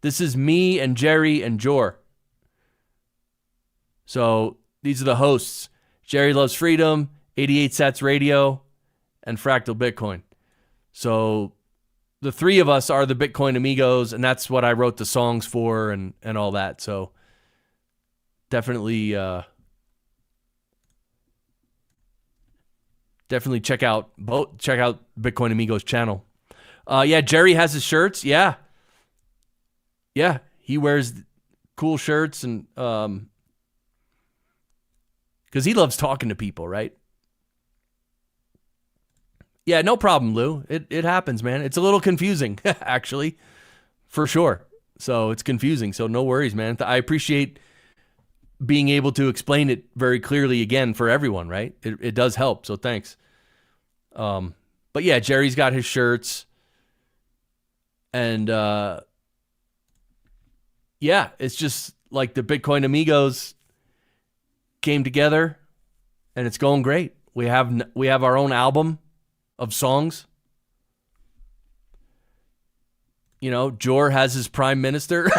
This is me and Jerry and Jor. So these are the hosts. Jerry Loves Freedom, 88 Sats Radio, and Fractal Bitcoin. So the three of us are the Bitcoin Amigos, and that's what I wrote the songs for and all that. So definitely check out Bitcoin Amigos channel. Yeah, Jerry has his shirts. Yeah, he wears cool shirts and because he loves talking to people, right? Yeah, no problem, Lou. It happens, man. It's a little confusing, actually, for sure. So it's confusing. So no worries, man. I appreciate being able to explain it very clearly again for everyone, right? It does help. So thanks. But yeah, Jerry's got his shirts. And yeah, it's just like the Bitcoin Amigos came together and it's going great. We have our own album of songs. Jor has his prime minister.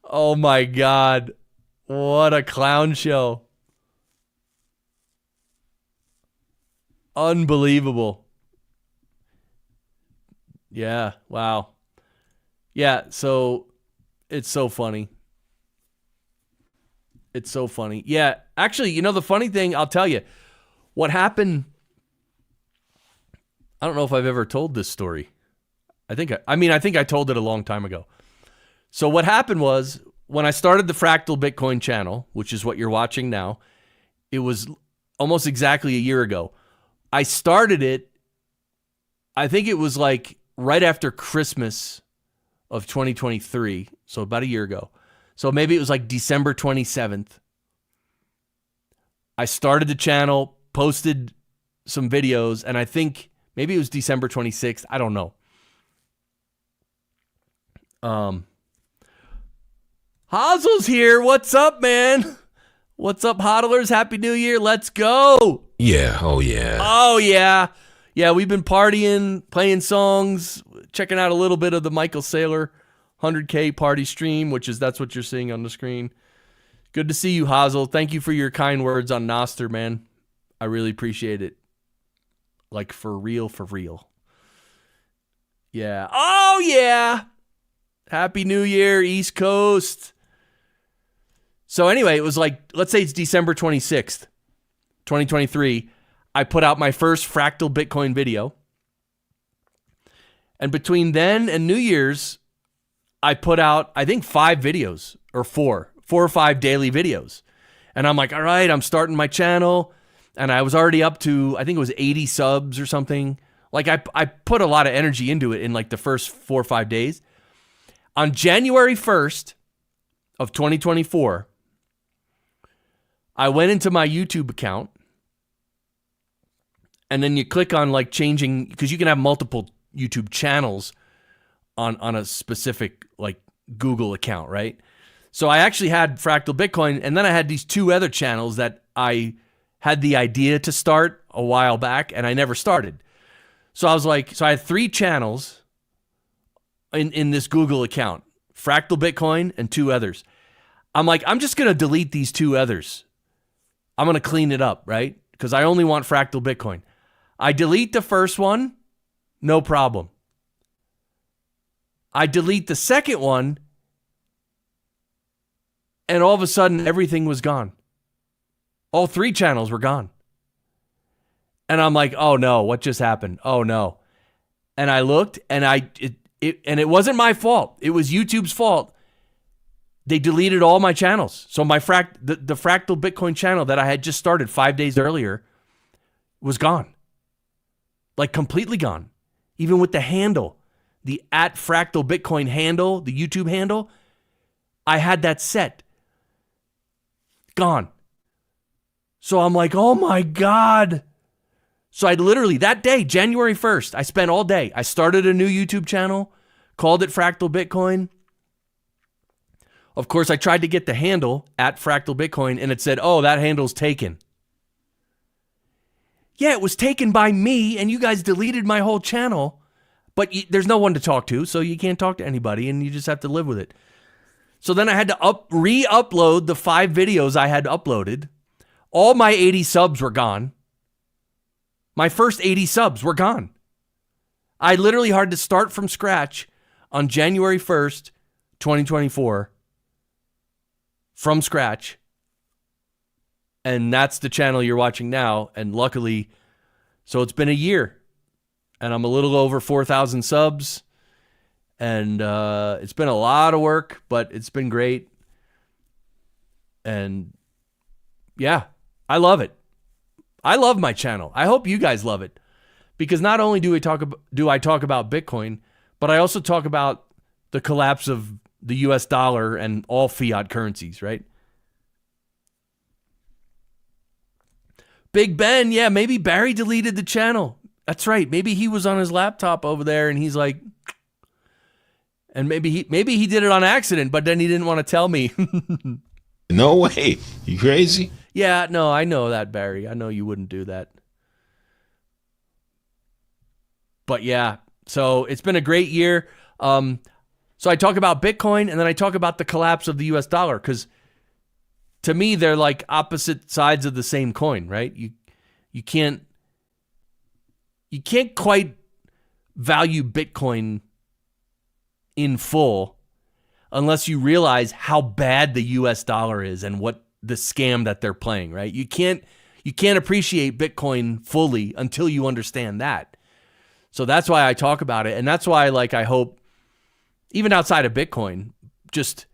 Oh my God. What a clown show. Unbelievable. Yeah, wow. Yeah, so it's so funny. It's so funny. Yeah, actually, the funny thing, I'll tell you, what happened, I don't know if I've ever told this story. I think I told it a long time ago. So what happened was, when I started the Fractal Bitcoin channel, which is what you're watching now, it was almost exactly a year ago. I started it, I think it was like right after Christmas of 2023, so about a year ago. So maybe it was like December 27th. I started the channel, posted some videos, and I think maybe it was December 26th. I don't know. Hazel's here. What's up, man? What's up, hodlers? Happy New Year. Let's go. Yeah. Oh, yeah. Oh, yeah. Yeah, we've been partying, playing songs, checking out a little bit of the Michael Saylor 100K party stream, that's what you're seeing on the screen. Good to see you, Hazel. Thank you for your kind words on Noster, man. I really appreciate it. Like, for real, for real. Yeah. Oh, yeah. Happy New Year, East Coast. So anyway, it was like, let's say it's December 26th, 2023. I put out my first Fractal Bitcoin video. And between then and New Year's, I put out, I think 5 videos or 4 or 5 daily videos. And I'm like, all right, I'm starting my channel. And I was already up to, I think it was 80 subs or something. Like I put a lot of energy into it in like the first 4 or 5 days. On January 1st of 2024, I went into my YouTube account. And then you click on like changing, because you can have multiple YouTube channels on a specific like Google account, right? So I actually had Fractal Bitcoin, and then I had these two other channels that I had the idea to start a while back, and I never started. So I was like, so I had 3 channels in this Google account, Fractal Bitcoin and 2 others. I'm like, I'm just going to delete these 2 others. I'm going to clean it up, right? Because I only want Fractal Bitcoin. I delete the first one, no problem. I delete the second one, and all of a sudden, everything was gone. All 3 channels were gone. And I'm like, oh no, what just happened? Oh no. And I looked, and it wasn't my fault. It was YouTube's fault. They deleted all my channels. So my the Fractal Bitcoin channel that I had just started 5 days earlier was gone. Like completely gone. Even with the handle, the @Fractal Bitcoin handle, the YouTube handle, I had that set. Gone. So I'm like, oh my God. So I literally, that day, January 1st, I spent all day. I started a new YouTube channel, called it Fractal Bitcoin. Of course, I tried to get the handle @Fractal Bitcoin, and it said, oh, that handle's taken. Yeah, it was taken by me, and you guys deleted my whole channel, but there's no one to talk to, so you can't talk to anybody, and you just have to live with it. So then I had to re-upload the 5 videos I had uploaded. All my 80 subs were gone. My first 80 subs were gone. I literally had to start from scratch on January 1st, 2024. From scratch. And that's the channel you're watching now. And luckily, so it's been a year. And I'm a little over 4,000 subs. And it's been a lot of work, but it's been great. And yeah, I love it. I love my channel. I hope you guys love it. Because not only do I talk about Bitcoin, but I also talk about the collapse of the US dollar and all fiat currencies, right? Big Ben, yeah, maybe Barry deleted the channel. That's right. Maybe he was on his laptop over there and he's like, and maybe he did it on accident, but then he didn't want to tell me. No way. You crazy? Yeah, no, I know that, Barry. I know you wouldn't do that. But yeah, so it's been a great year. So I talk about Bitcoin, and then I talk about the collapse of the US dollar, because to me, they're like opposite sides of the same coin, right? You can't quite value Bitcoin in full unless you realize how bad the US dollar is and what the scam that they're playing, right? You can't appreciate Bitcoin fully until you understand that. So that's why I talk about it. And that's why, like, I hope, even outside of Bitcoin, just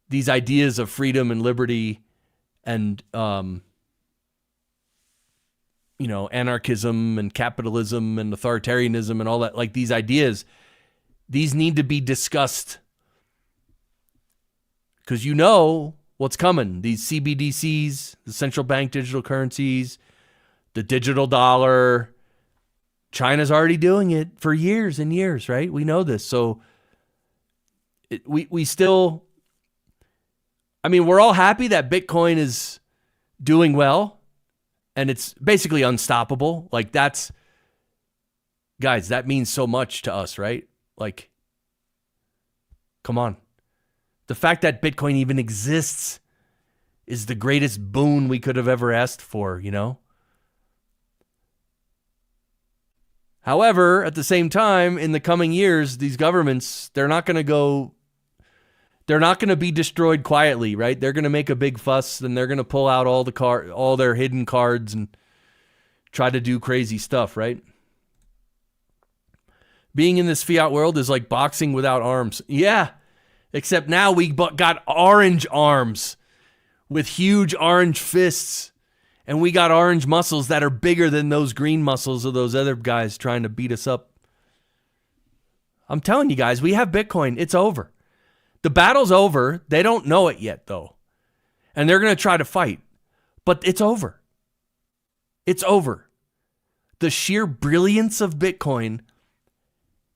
these ideas of freedom and liberty and, anarchism and capitalism and authoritarianism and all that, like these ideas, these need to be discussed. Because you know what's coming. These CBDCs, the central bank digital currencies, the digital dollar. China's already doing it for years and years, right? We know this. So we still, we're all happy that Bitcoin is doing well and it's basically unstoppable. Like guys, that means so much to us, right? Like, come on. The fact that Bitcoin even exists is the greatest boon we could have ever asked for, you know? However, at the same time, in the coming years, these governments, they're not going to be destroyed quietly, right? They're going to make a big fuss, and they're going to pull out all their hidden cards and try to do crazy stuff, right? Being in this fiat world is like boxing without arms. Yeah. Except now we got orange arms with huge orange fists. And we got orange muscles that are bigger than those green muscles of those other guys trying to beat us up. I'm telling you guys, we have Bitcoin. It's over. The battle's over. They don't know it yet, though. And they're going to try to fight. But it's over. It's over. The sheer brilliance of Bitcoin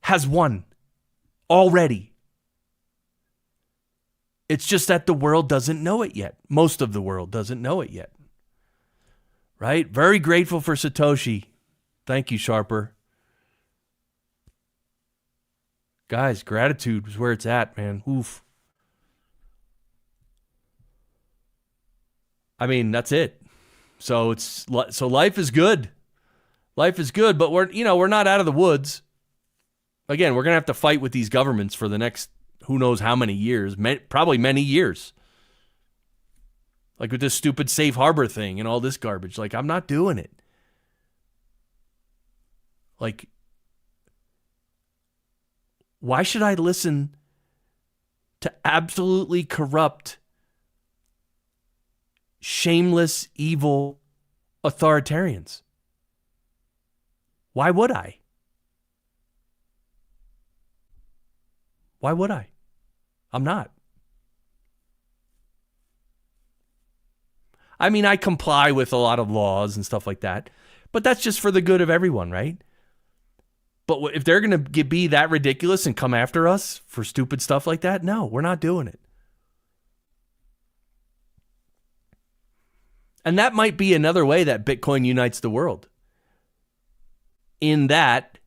has won. already. It's just that the world doesn't know it yet. Most of the world doesn't know it yet. Right? Very grateful for Satoshi. Thank you, Sharper. Guys, gratitude is where it's at, man. Oof. I mean, that's it. So life is good. Life is good, but we're not out of the woods. Again, we're going to have to fight with these governments for the next who knows how many years, probably many years. Like with this stupid safe harbor thing and all this garbage. Like, I'm not doing it. Like, why should I listen to absolutely corrupt, shameless, evil authoritarians? Why would I? Why would I? I'm not. I mean, I comply with a lot of laws and stuff like that, but that's just for the good of everyone, right? But if they're going to be that ridiculous and come after us for stupid stuff like that, no, we're not doing it. And that might be another way that Bitcoin unites the world. In that,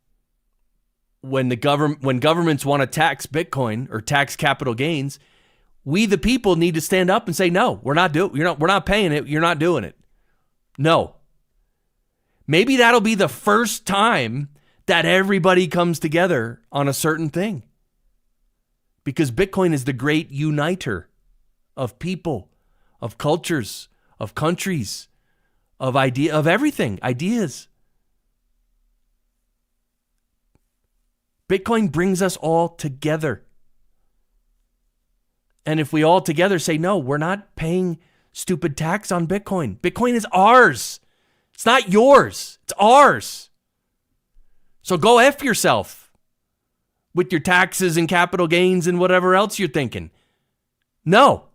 when governments want to tax Bitcoin or tax capital gains, we the people need to stand up and say, no, we're not paying it. You're not doing it. No. Maybe that'll be the first time that everybody comes together on a certain thing. Because Bitcoin is the great uniter of people, of cultures, of countries, of everything, ideas. Bitcoin brings us all together. And if we all together say, no, we're not paying stupid tax on Bitcoin. Bitcoin is ours. It's not yours. It's ours. So go F yourself with your taxes and capital gains and whatever else you're thinking. No,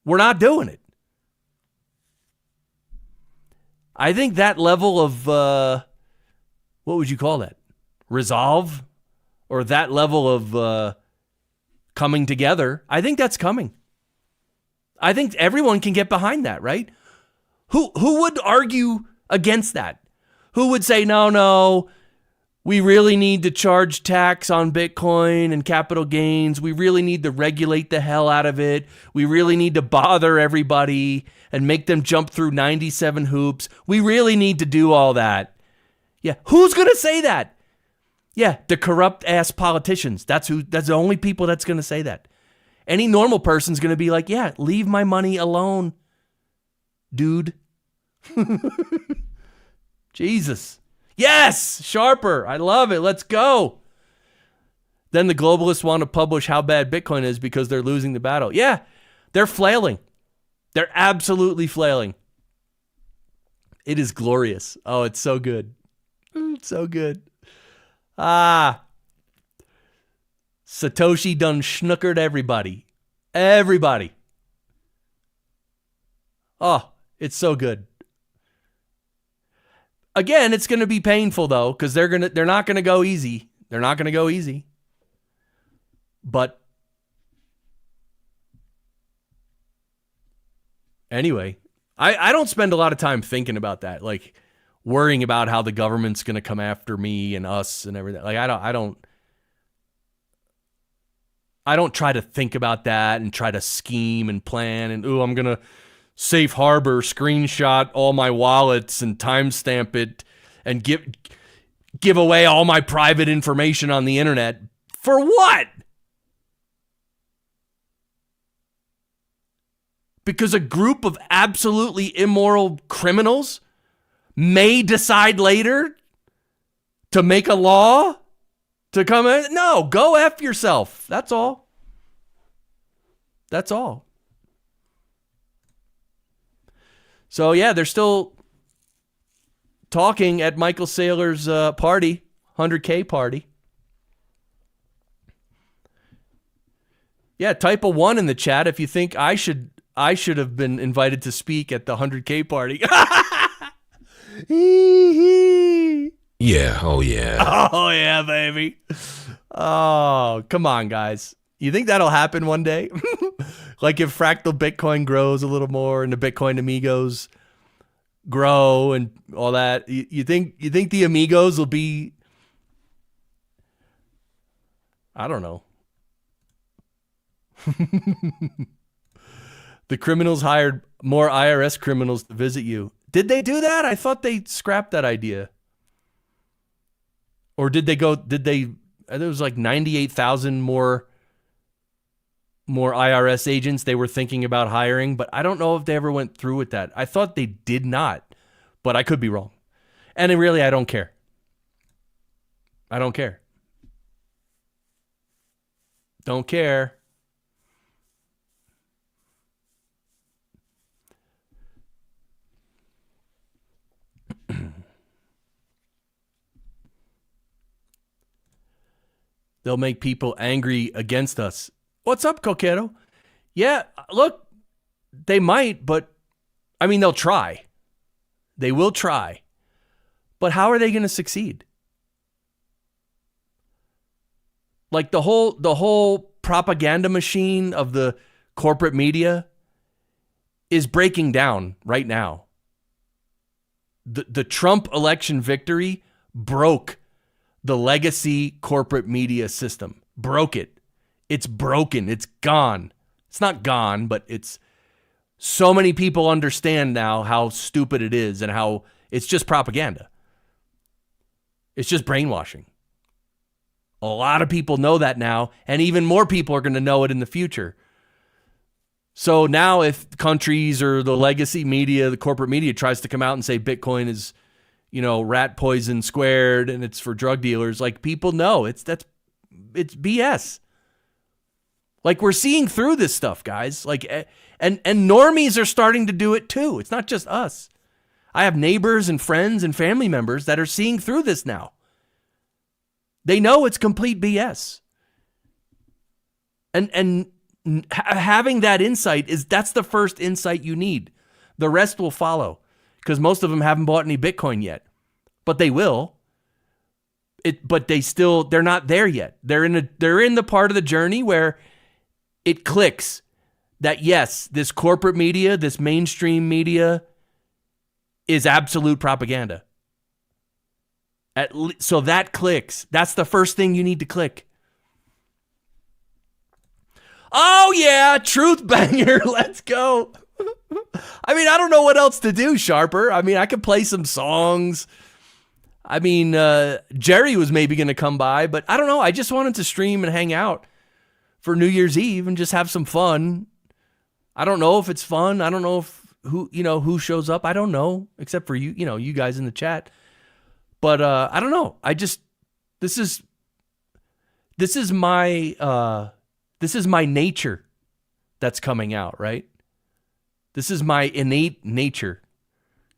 we're not doing it. I think that level of, what would you call that? Resolve? Or that level of coming together, I think that's coming. I think everyone can get behind that, right? Who would argue against that? Who would say, no, we really need to charge tax on Bitcoin and capital gains. We really need to regulate the hell out of it. We really need to bother everybody and make them jump through 97 hoops. We really need to do all that. Yeah, who's going to say that? Yeah, the corrupt ass politicians. That's the only people that's going to say that. Any normal person's going to be like, yeah, leave my money alone, dude. Jesus. Yes, Sharper. I love it. Let's go. Then the globalists want to publish how bad Bitcoin is because they're losing the battle. Yeah, they're flailing. They're absolutely flailing. It is glorious. Oh, it's so good. It's so good. Satoshi done schnookered everybody. Everybody. Oh, it's so good. Again, it's going to be painful though, because they're not going to go easy. They're not going to go easy. But anyway, I don't spend a lot of time thinking about that. Like, worrying about how the government's going to come after me and us and everything. Like, I don't try to think about that and try to scheme and plan and, I'm going to safe harbor, screenshot all my wallets and timestamp it and give away all my private information on the internet. For what? Because a group of absolutely immoral criminals may decide later to make a law to come in. No, go F yourself. That's all. That's all. So yeah, they're still talking at Michael Saylor's party, 100K party. Yeah, type a 1 in the chat if you think I should have been invited to speak at the 100K party. Yeah, oh yeah. Oh yeah, baby. Oh, come on, guys. You think that'll happen one day? Like if fractal Bitcoin grows a little more and the Bitcoin amigos grow and all that, you think the amigos will be, I don't know. The criminals hired more IRS criminals to visit you. Did they do that? I thought they scrapped that idea. Or there was like 98,000 more IRS agents they were thinking about hiring, but I don't know if they ever went through with that. I thought they did not, but I could be wrong. And really, I don't care. I don't care. Don't care. They'll make people angry against us. What's up, Coquero? Yeah, look, they might, but I mean, they'll try. They will try. But how are they going to succeed? Like the whole propaganda machine of the corporate media is breaking down right now. The Trump election victory broke the legacy corporate media system. Broke it. It's broken. It's gone. It's not gone, but it's so many people understand now how stupid it is and how it's just propaganda. It's just brainwashing. A lot of people know that now, and even more people are going to know it in the future. So now if countries or the legacy media, the corporate media tries to come out and say Bitcoin is, rat poison squared and it's for drug dealers, like people know it's BS. Like we're seeing through this stuff, guys. Like and normies are starting to do it too. It's not just us. I have neighbors and friends and family members that are seeing through this now. They know it's complete BS. And having that insight that's the first insight you need. The rest will follow because most of them haven't bought any Bitcoin yet, but they will. But they're not there yet. They're in the part of the journey where it clicks that yes, this corporate media, this mainstream media is absolute propaganda. So that clicks. That's the first thing you need to click. Oh yeah, truth banger. Let's go. I mean, I don't know what else to do, Sharper. I mean, I could play some songs. I mean, Jerry was maybe going to come by, but I don't know. I just wanted to stream and hang out for New Year's Eve and just have some fun. I don't know if it's fun. I don't know if who shows up. I don't know, except for you guys in the chat. But I don't know. This is my nature that's coming out, right? This is my innate nature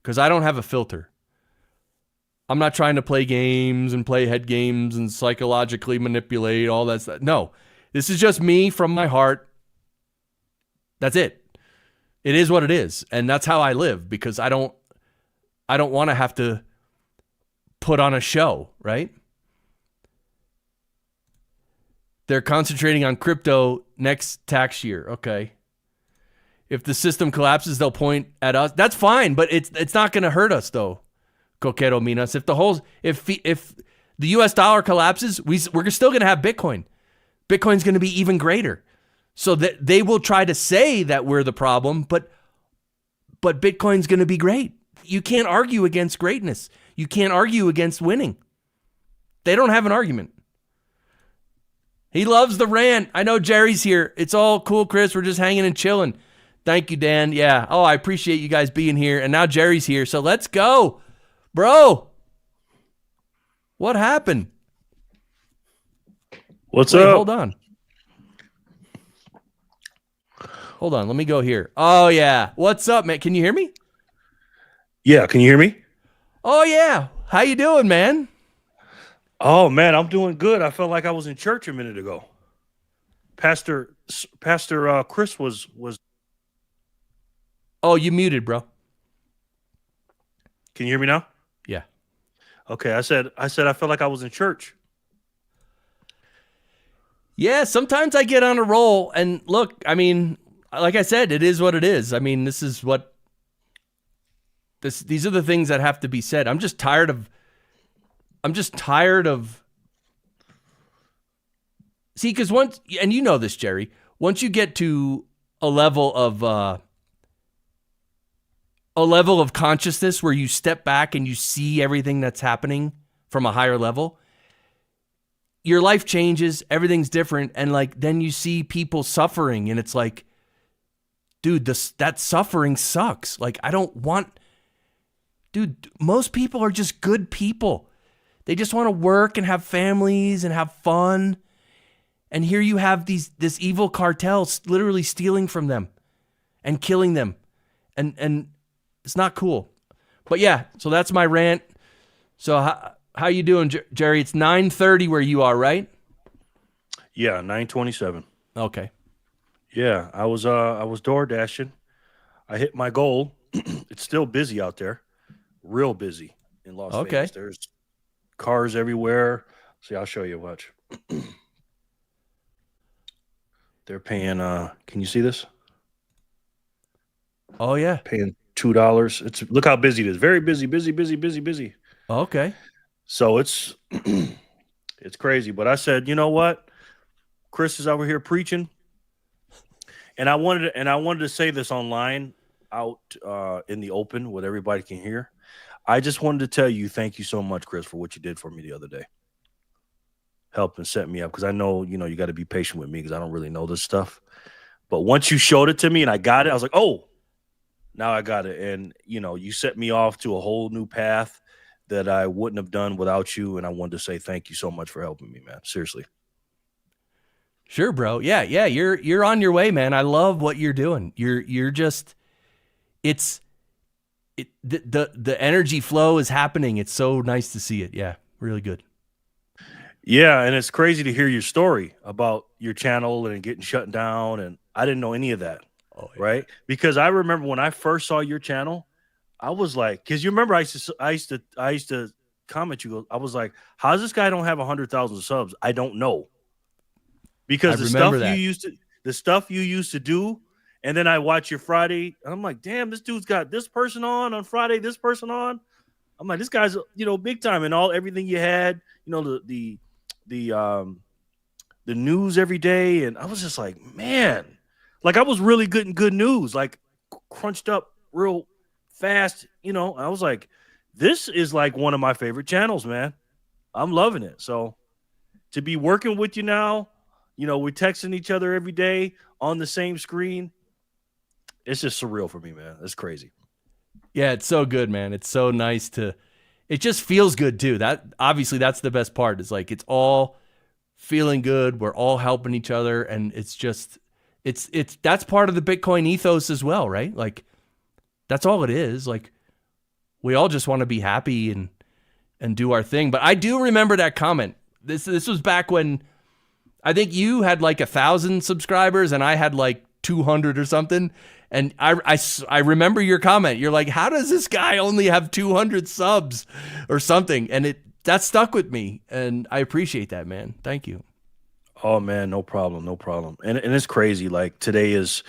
because I don't have a filter. I'm not trying to play games and play head games and psychologically manipulate all that stuff. No, this is just me from my heart. That's it. It is what it is. And that's how I live because I don't want to have to put on a show, right? They're concentrating on crypto next tax year. Okay. If the system collapses, they'll point at us. That's fine, but it's not going to hurt us though. Coquero Minas. If the US dollar collapses, we're still going to have Bitcoin. Bitcoin's going to be even greater. So that they will try to say that we're the problem, but Bitcoin's going to be great. You can't argue against greatness. You can't argue against winning. They don't have an argument. He loves the rant. I know Jerry's here. It's all cool, Chris. We're just hanging and chilling. Thank you, Dan. Yeah. Oh, I appreciate you guys being here. And now Jerry's here. So let's go. Bro. What happened? What's up? Hold on. Hold on. Let me go here. Oh, yeah. What's up, man? Can you hear me? Yeah. Can you hear me? Oh, yeah. How you doing, man? Oh, man, I'm doing good. I felt like I was in church a minute ago. Pastor Chris was. Oh, you muted, bro. Can you hear me now? Yeah. Okay. I said I felt like I was in church. Yeah, sometimes I get on a roll, and look, I mean, like I said, it is what it is. I mean, these are the things that have to be said. I'm just tired of see, because once, and you know this, Jerry, once you get to a level of consciousness where you step back and you see everything that's happening from a higher level, your life changes, everything's different, and like then you see people suffering, and it's like, dude, that suffering sucks. Like, I don't want, dude, most people are just good people. They just want to work and have families and have fun. And here you have this evil cartel literally stealing from them and killing them. And it's not cool. But yeah, so that's my rant. So how you doing, Jerry? It's 9:30 where you are, right? Yeah, 9:27. Okay. Yeah, I was door dashing. I hit my goal. It's still busy out there. Real busy in Las Vegas. There's cars everywhere. See, I'll show you. Watch. They're paying can you see this? Oh yeah. Paying $2. Look how busy it is. Very busy, busy. Okay. So it's it's crazy. But I said, you know what? Chris is over here preaching. And I wanted to say this online out in the open what everybody can hear. I just wanted to tell you thank you so much, Chris, for what you did for me the other day. Helped and set me up, because I know, you got to be patient with me because I don't really know this stuff. But once you showed it to me and I got it, I was like, oh, now I got it. And, you set me off to a whole new path that I wouldn't have done without you. And I wanted to say thank you so much for helping me, man. Seriously. Sure, bro. Yeah. You're on your way, man. I love what you're doing. You're just, the energy flow is happening. It's so nice to see it. Yeah. Really good. Yeah. And it's crazy to hear your story about your channel and getting shut down. And I didn't know any of that. Oh, yeah. Right. Because I remember when I first saw your channel, I was like, because you remember I used to comment you. I was like, how's this guy don't have 100,000 subs? I don't know. Because the stuff you used to do, and then I watch your Friday, and I'm like, damn, this dude's got this person on Friday, this person on. I'm like, this guy's big time, and everything you had, the news every day, and I was just like, man, like I was really good in good news, like crunched up real fast, I was like, this is like one of my favorite channels, man. I'm loving it. So to be working with you now, we're texting each other every day on the same screen. It's just surreal for me, man. It's crazy. Yeah, it's so good, man. It's so nice it just feels good too. Obviously that's the best part. It's like, it's all feeling good. We're all helping each other. And it's just, that's part of the Bitcoin ethos as well, right? Like, that's all it is. Like, we all just want to be happy and do our thing. But I do remember that comment. This was back when I think you had like 1,000 subscribers and I had like 200 or something. And I remember your comment. You're like, how does this guy only have 200 subs or something? And that stuck with me. And I appreciate that, man. Thank you. Oh, man, no problem. And it's crazy. Like, today is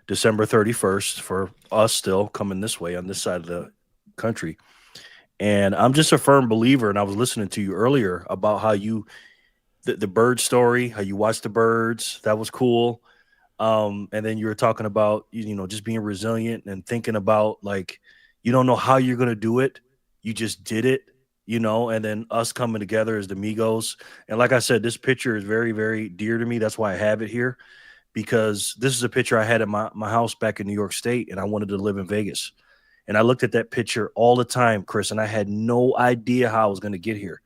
December 31st for us still coming this way on this side of the country. And I'm just a firm believer. And I was listening to you earlier about how the bird story, how you watch the birds. That was cool. And then you were talking about, just being resilient and thinking about, like, you don't know how you're going to do it. You just did it, and then us coming together as the Migos. And like I said, this picture is very, very dear to me. That's why I have it here, because this is a picture I had at my house back in New York State, and I wanted to live in Vegas. And I looked at that picture all the time, Chris, and I had no idea how I was going to get here.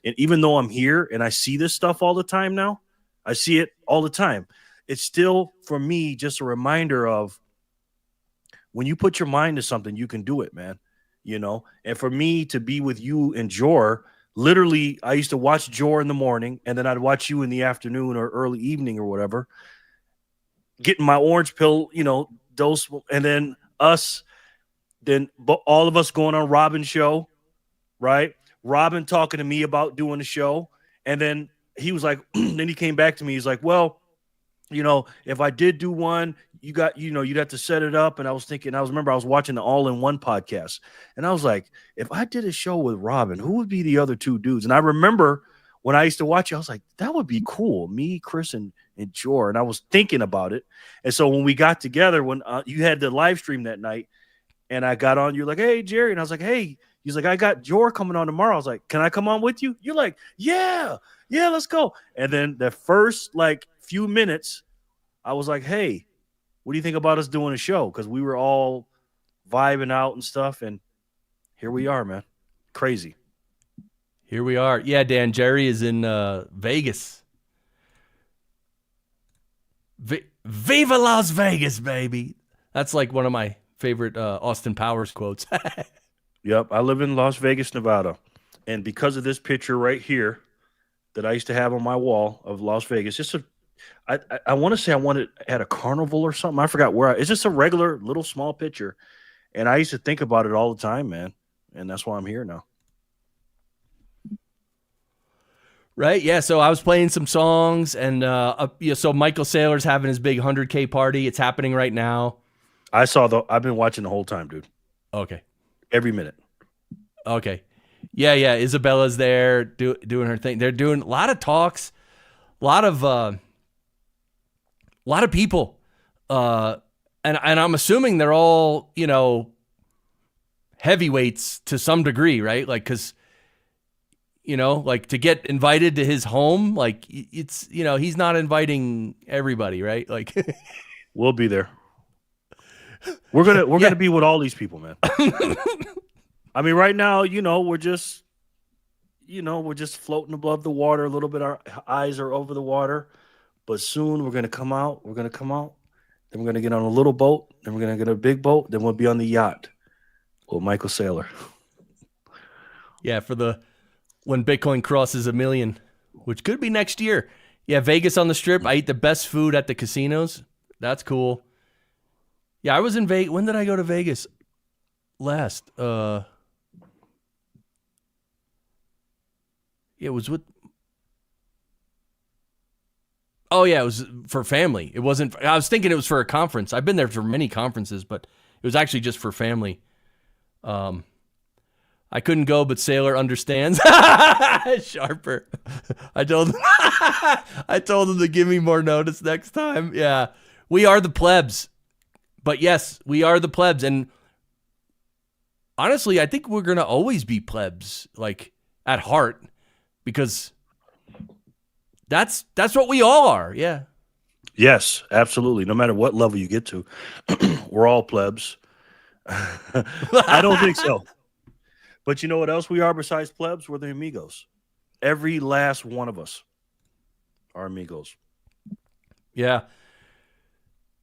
And even though I'm here and I see this stuff all the time now, I see it all the time. It's still, for me, just a reminder of when you put your mind to something, you can do it, man. And for me to be with you and Jor, literally, I used to watch Jor in the morning, and then I'd watch you in the afternoon or early evening or whatever, getting my orange pill, dose, and then all of us going on Robin's show, right? Robin talking to me about doing the show, and then he was like, then he came back to me. He's like, well, you know, if I did do one, you got, you know, you'd have to set it up. And I was thinking, I was watching the All in One podcast. And I was like, if I did a show with Robin, who would be the other two dudes? And I remember when I used to watch it, I was like, that would be cool. Me, Chris, and Jor. And I was thinking about it. And so when we got together, when you had the live stream that night, and I got on, you're like, hey, Jerry. And I was like, hey, he's like, I got Jor coming on tomorrow. I was like, can I come on with you? You're like, yeah, let's go. And then the first like few minutes, I was like, hey, what do you think about us doing a show? Because we were all vibing out and stuff. And here we are, man. Crazy. Here we are. Yeah, Dan, Jerry is in Vegas. Viva Las Vegas, baby. That's like one of my favorite Austin Powers quotes. Yep, I live in Las Vegas, Nevada. And because of this picture right here that I used to have on my wall of Las Vegas, I want to say I wanted at a carnival or something. I forgot where. It's just a regular little small picture. And I used to think about it all the time, man. And that's why I'm here now. Right, yeah. So I was playing some songs, and so Michael Saylor's having his big 100K party. It's happening right now. I've been watching the whole time, dude. Okay. Every minute. Okay. Yeah. Isabella's there doing her thing. They're doing a lot of talks, a lot of people, and I'm assuming they're all, you know, heavyweights to some degree, right? Like, because, you know, like to get invited to his home, like it's, you know, he's not inviting everybody, right? Like, we'll be there. We're gonna be with all these people, man. I mean, right now, you know, we're just floating above the water a little bit. Our eyes are over the water, but soon we're gonna come out. Then we're gonna get on a little boat. Then we're gonna get a big boat. Then we'll be on the yacht with Michael Saylor. Yeah, when Bitcoin crosses 1 million, which could be next year. Yeah, Vegas on the Strip. I eat the best food at the casinos. That's cool. Yeah, I was in Vegas. When did I go to Vegas? Last. It was with. Oh yeah, it was for family. It wasn't. I was thinking it was for a conference. I've been there for many conferences, but it was actually just for family. I couldn't go, but Saylor understands. Sharper. I told him to give me more notice next time. Yeah, we are the plebs. But yes, we are the plebs. And honestly, I think we're going to always be plebs, like at heart, because that's what we all are. Yeah. Yes, absolutely. No matter what level you get to, we're all plebs. I don't think so. But you know what else we are besides plebs? We're the amigos. Every last one of us are amigos. Yeah.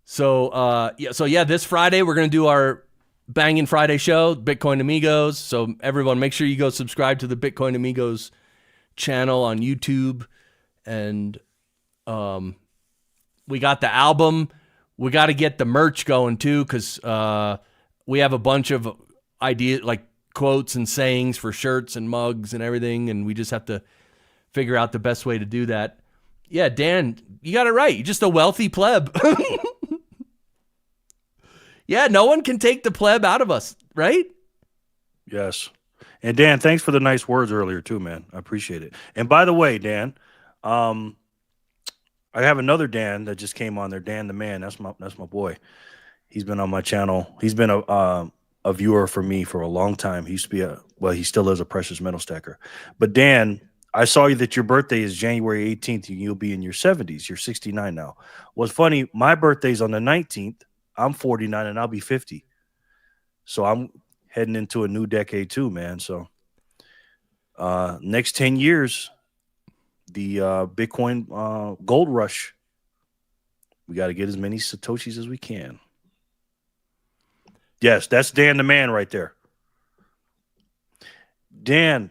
So, this Friday, we're going to do our Bangin' Friday show, Bitcoin Amigos. So everyone, make sure you go subscribe to the Bitcoin Amigos channel on YouTube. And we got the album. We got to get the merch going too, because we have a bunch of ideas, like quotes and sayings for shirts and mugs and everything. And we just have to figure out the best way to do that. Yeah, Dan, you got it right. You're just a wealthy pleb. Yeah, no one can take the pleb out of us, right? Yes. And Dan, thanks for the nice words earlier too, man. I appreciate it. And by the way, Dan, I have another Dan that just came on there. Dan the Man. That's my boy. He's been on my channel. He's been a viewer for me for a long time. He used to be he still is a precious metal stacker. But Dan, I saw you that your birthday is January 18th and you'll be in your 70s. You're 69 now. What's funny, my birthday's on the 19th. I'm 49 and I'll be 50. So I'm heading into a new decade too, man. So next 10 years, the Bitcoin gold rush, we got to get as many Satoshis as we can. Yes, that's Dan the Man right there. Dan,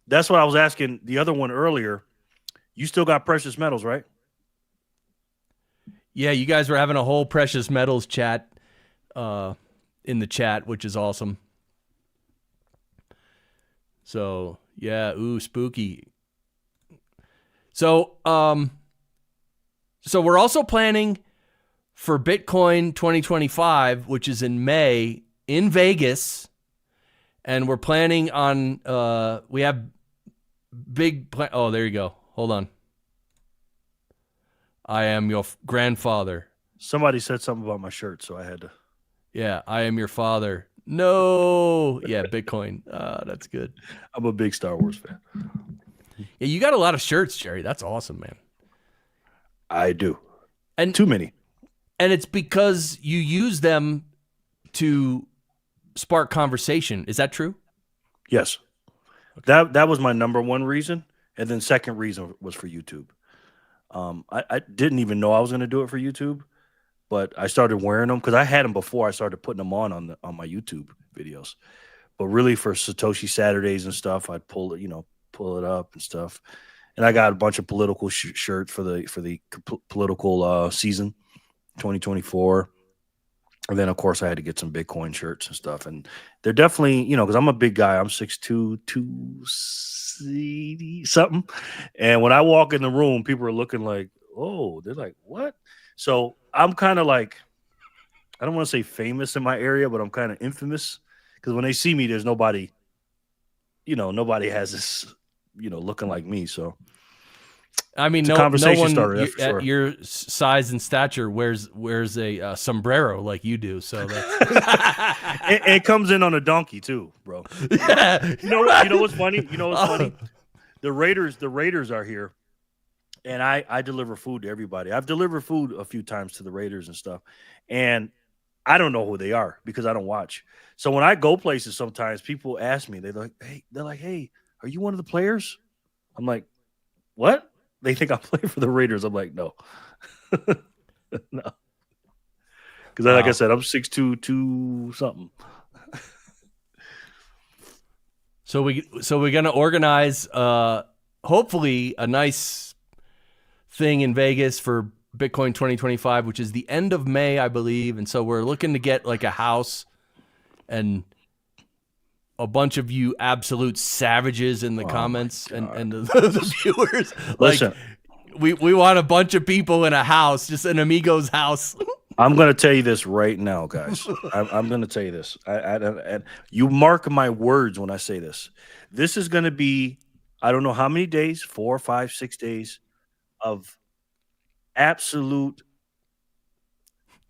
that's what I was asking the other one earlier. You still got precious metals, right? Yeah, you guys were having a whole precious metals chat in the chat, which is awesome. So, yeah, ooh, spooky. So so we're also planning for Bitcoin 2025, which is in May in Vegas, and we're planning on we have oh, there you go. Hold on. I am your grandfather. Somebody said something about my shirt, so I had to. Yeah, I am your father. No. Yeah, Bitcoin. That's good. I'm a big Star Wars fan. Yeah, you got a lot of shirts, Jerry. That's awesome, man. I do. And too many. And it's because you use them to spark conversation. Is that true? Yes. That was my number one reason. And then second reason was for YouTube. I didn't even know I was going to do it for YouTube, but I started wearing them because I had them before I started putting them on my YouTube videos. But really for Satoshi Saturdays and stuff, I'd pull it up and stuff. And I got a bunch of political shirts for the political season 2024. And then of course I had to get some Bitcoin shirts and stuff. And they're definitely, because I'm a big guy. I'm 6'2", 280 something. And when I walk in the room, people are looking like, oh, they're like, what? So I'm kind of like, I don't want to say famous in my area, but I'm kind of infamous because when they see me, there's nobody, nobody has this, looking like me. So I mean, no one starter, at your size and stature wears a sombrero like you do. So that's it comes in on a donkey too, bro. Yeah. You know what's funny? Funny? The Raiders are here, and I deliver food to everybody. I've delivered food a few times to the Raiders and stuff, and I don't know who they are because I don't watch. So when I go places, sometimes people ask me, they're like, hey, are you one of the players? I'm like, what? They think I play for the Raiders. I'm like, no. No. Because like I said, I'm 6'2", 2 something. So we're gonna organize hopefully a nice thing in Vegas for Bitcoin 2025, which is the end of May, I believe. And so we're looking to get like a house and a bunch of you absolute savages in the comments and the viewers. Listen, we want a bunch of people in a house, just an amigo's house. I'm going to tell you this right now, guys. I'm going to tell you this. You mark my words when I say this. This is going to be, I don't know how many days, 4, 5, 6 days of absolute,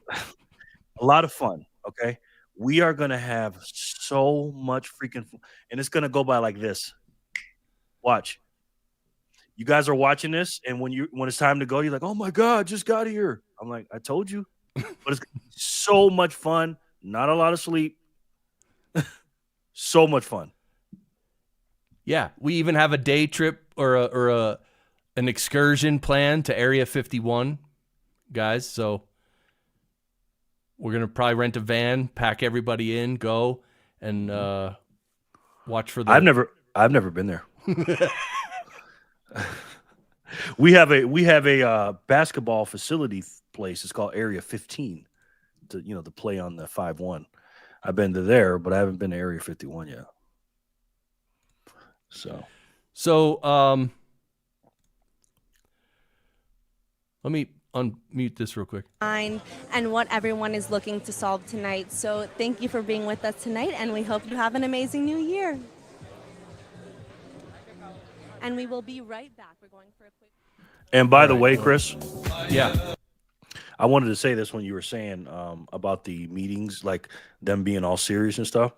a lot of fun, okay? We are going to have so much freaking fun, and it's going to go by like this. Watch. You guys are watching this, and when it's time to go, you're like, oh, my God, just got here. I'm like, I told you. But it's so much fun. Not a lot of sleep. So much fun. Yeah, we even have a day trip or an excursion plan to Area 51, guys. So we're gonna probably rent a van, pack everybody in, go and watch for the. I've never been there. We have a basketball facility place. It's called Area 15 to play on the 5-1. I've been to there, but I haven't been to Area 51 yet. So let me unmute this real quick. And what everyone is looking to solve tonight. So thank you for being with us tonight, and we hope you have an amazing new year. And we will be right back. We're going for a quick. And by the way, Chris, yeah, I wanted to say this when you were saying about the meetings, like them being all serious and stuff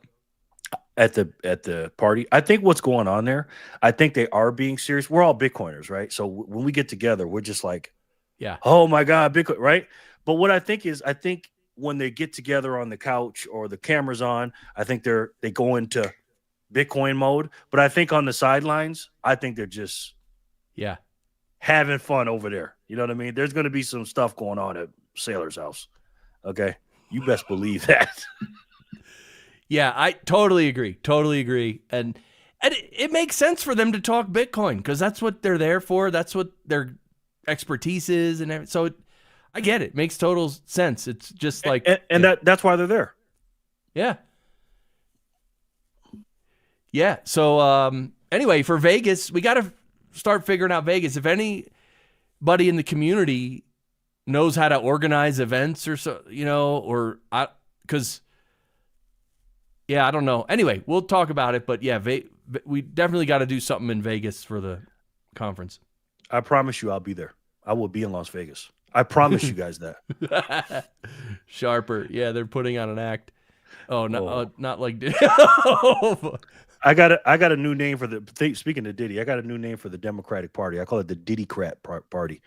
at the party. I think what's going on there, I think they are being serious. We're all Bitcoiners, right? So when we get together, we're just like, yeah, oh my God, Bitcoin, right? But what I think when they get together on the couch or the camera's on, I think they go into Bitcoin mode. But I think on the sidelines, I think they're just having fun over there. You know what I mean? There's going to be some stuff going on at Sailor's house. Okay, you best believe that. Yeah, I totally agree. And it makes sense for them to talk Bitcoin because that's what they're there for. That's what their expertise is, and everything. So I get it. Makes total sense. It's just like that's why they're there. Yeah. So anyway, for Vegas, we got to start figuring out Vegas. If anybody in the community knows how to organize events or so, because I don't know. Anyway, we'll talk about it, but yeah, we definitely got to do something in Vegas for the conference. I promise you I'll be there. I will be in Las Vegas. I promise you guys that. Sharper. Yeah, they're putting on an act. Oh, no, not like I got a new name for speaking of Diddy, I got a new name for the Democratic Party. I call it the Diddy-crat Party.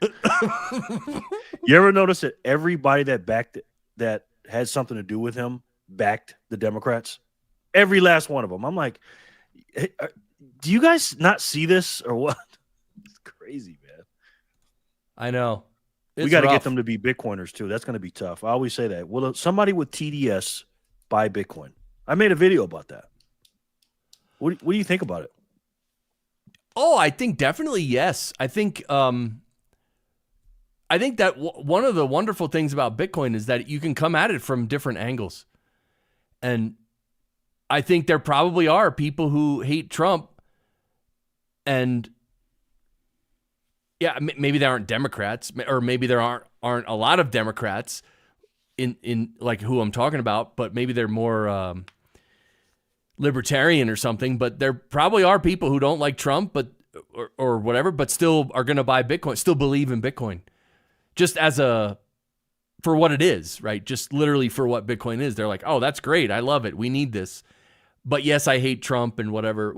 You ever notice that everybody that had something to do with him backed the Democrats? Every last one of them. I'm like, hey, do you guys not see this or what? It's crazy, man. I know. We got to get them to be Bitcoiners too. That's going to be tough. I always say that. Will somebody with TDS buy Bitcoin? I made a video about that. What do you think about it? Oh, I think definitely yes. I think that one of the wonderful things about Bitcoin is that you can come at it from different angles. And I think there probably are people who hate Trump, and yeah, maybe there aren't Democrats, or maybe there aren't a lot of Democrats in like who I'm talking about, but maybe they're more libertarian or something. But there probably are people who don't like Trump, but or whatever, but still are going to buy Bitcoin, still believe in Bitcoin, just for what it is, right? Just literally for what Bitcoin is. They're like, oh, that's great, I love it, we need this. But yes, I hate Trump and whatever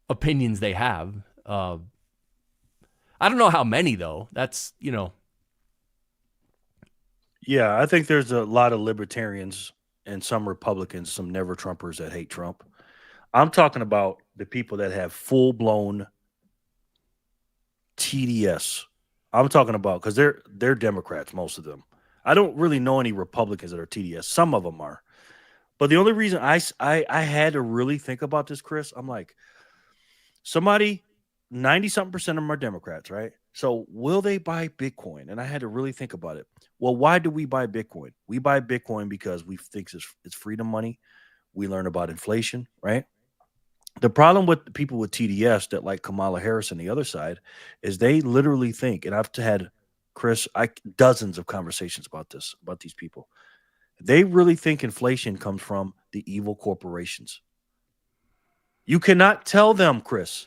opinions they have. I don't know how many though. That's Yeah, I think there's a lot of libertarians and some Republicans, some never Trumpers that hate Trump. I'm talking about the people that have full blown TDS. I'm talking about because they're Democrats, most of them. I don't really know any Republicans that are TDS. Some of them are. But the only reason I had to really think about this, Chris, I'm like, 90-something% of them are Democrats, right? So will they buy Bitcoin? And I had to really think about it. Well, why do we buy Bitcoin? We buy Bitcoin because we think it's freedom money. We learn about inflation, right? The problem with the people with TDS that like Kamala Harris on the other side is they literally think, and I've had, Chris, dozens of conversations about these people. They really think inflation comes from the evil corporations. You cannot tell them, Chris,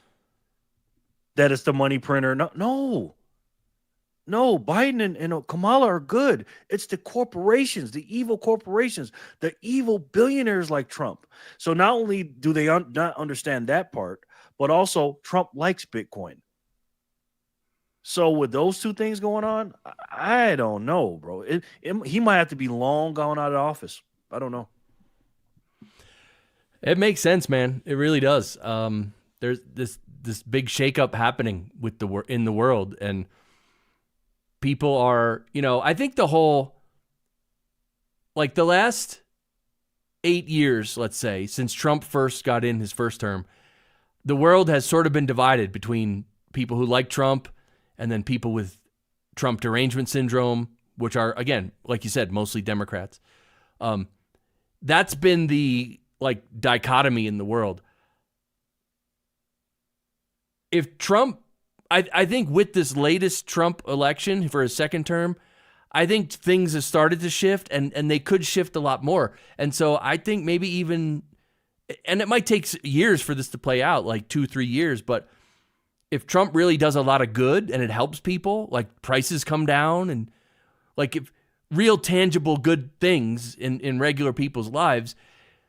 that it's the money printer. No. Biden and Kamala are good. It's the corporations, the evil corporations, the evil billionaires like Trump. So not only do they not understand that part, but also Trump likes Bitcoin. So with those two things going on, I don't know, bro. He might have to be long gone out of office. I don't know. It makes sense, man. It really does. There's this big shakeup happening in the world, and people are, I think the last 8 years, let's say, since Trump first got in his first term, the world has sort of been divided between people who like Trump and then people with Trump derangement syndrome, which are, again, like you said, mostly Democrats. That's been the dichotomy in the world. If Trump, I think with this latest Trump election for his second term, I think things have started to shift, and they could shift a lot more. And so I think maybe even, and it might take years for this to play out, like 2-3 years, but if Trump really does a lot of good and it helps people, like prices come down and like if real tangible good things in regular people's lives,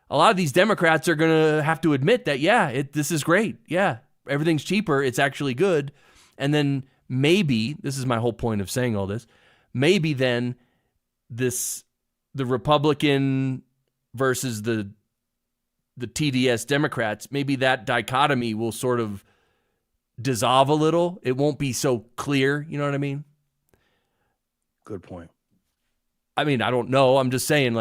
a lot of these Democrats are going to have to admit that, this is great. Yeah, everything's cheaper. It's actually good. And then maybe, this is my whole point of saying all this, maybe then the Republican versus the TDS Democrats, maybe that dichotomy will sort of dissolve a little. It won't be so clear. You know what I mean? Good point. I mean, I don't know. I'm just saying,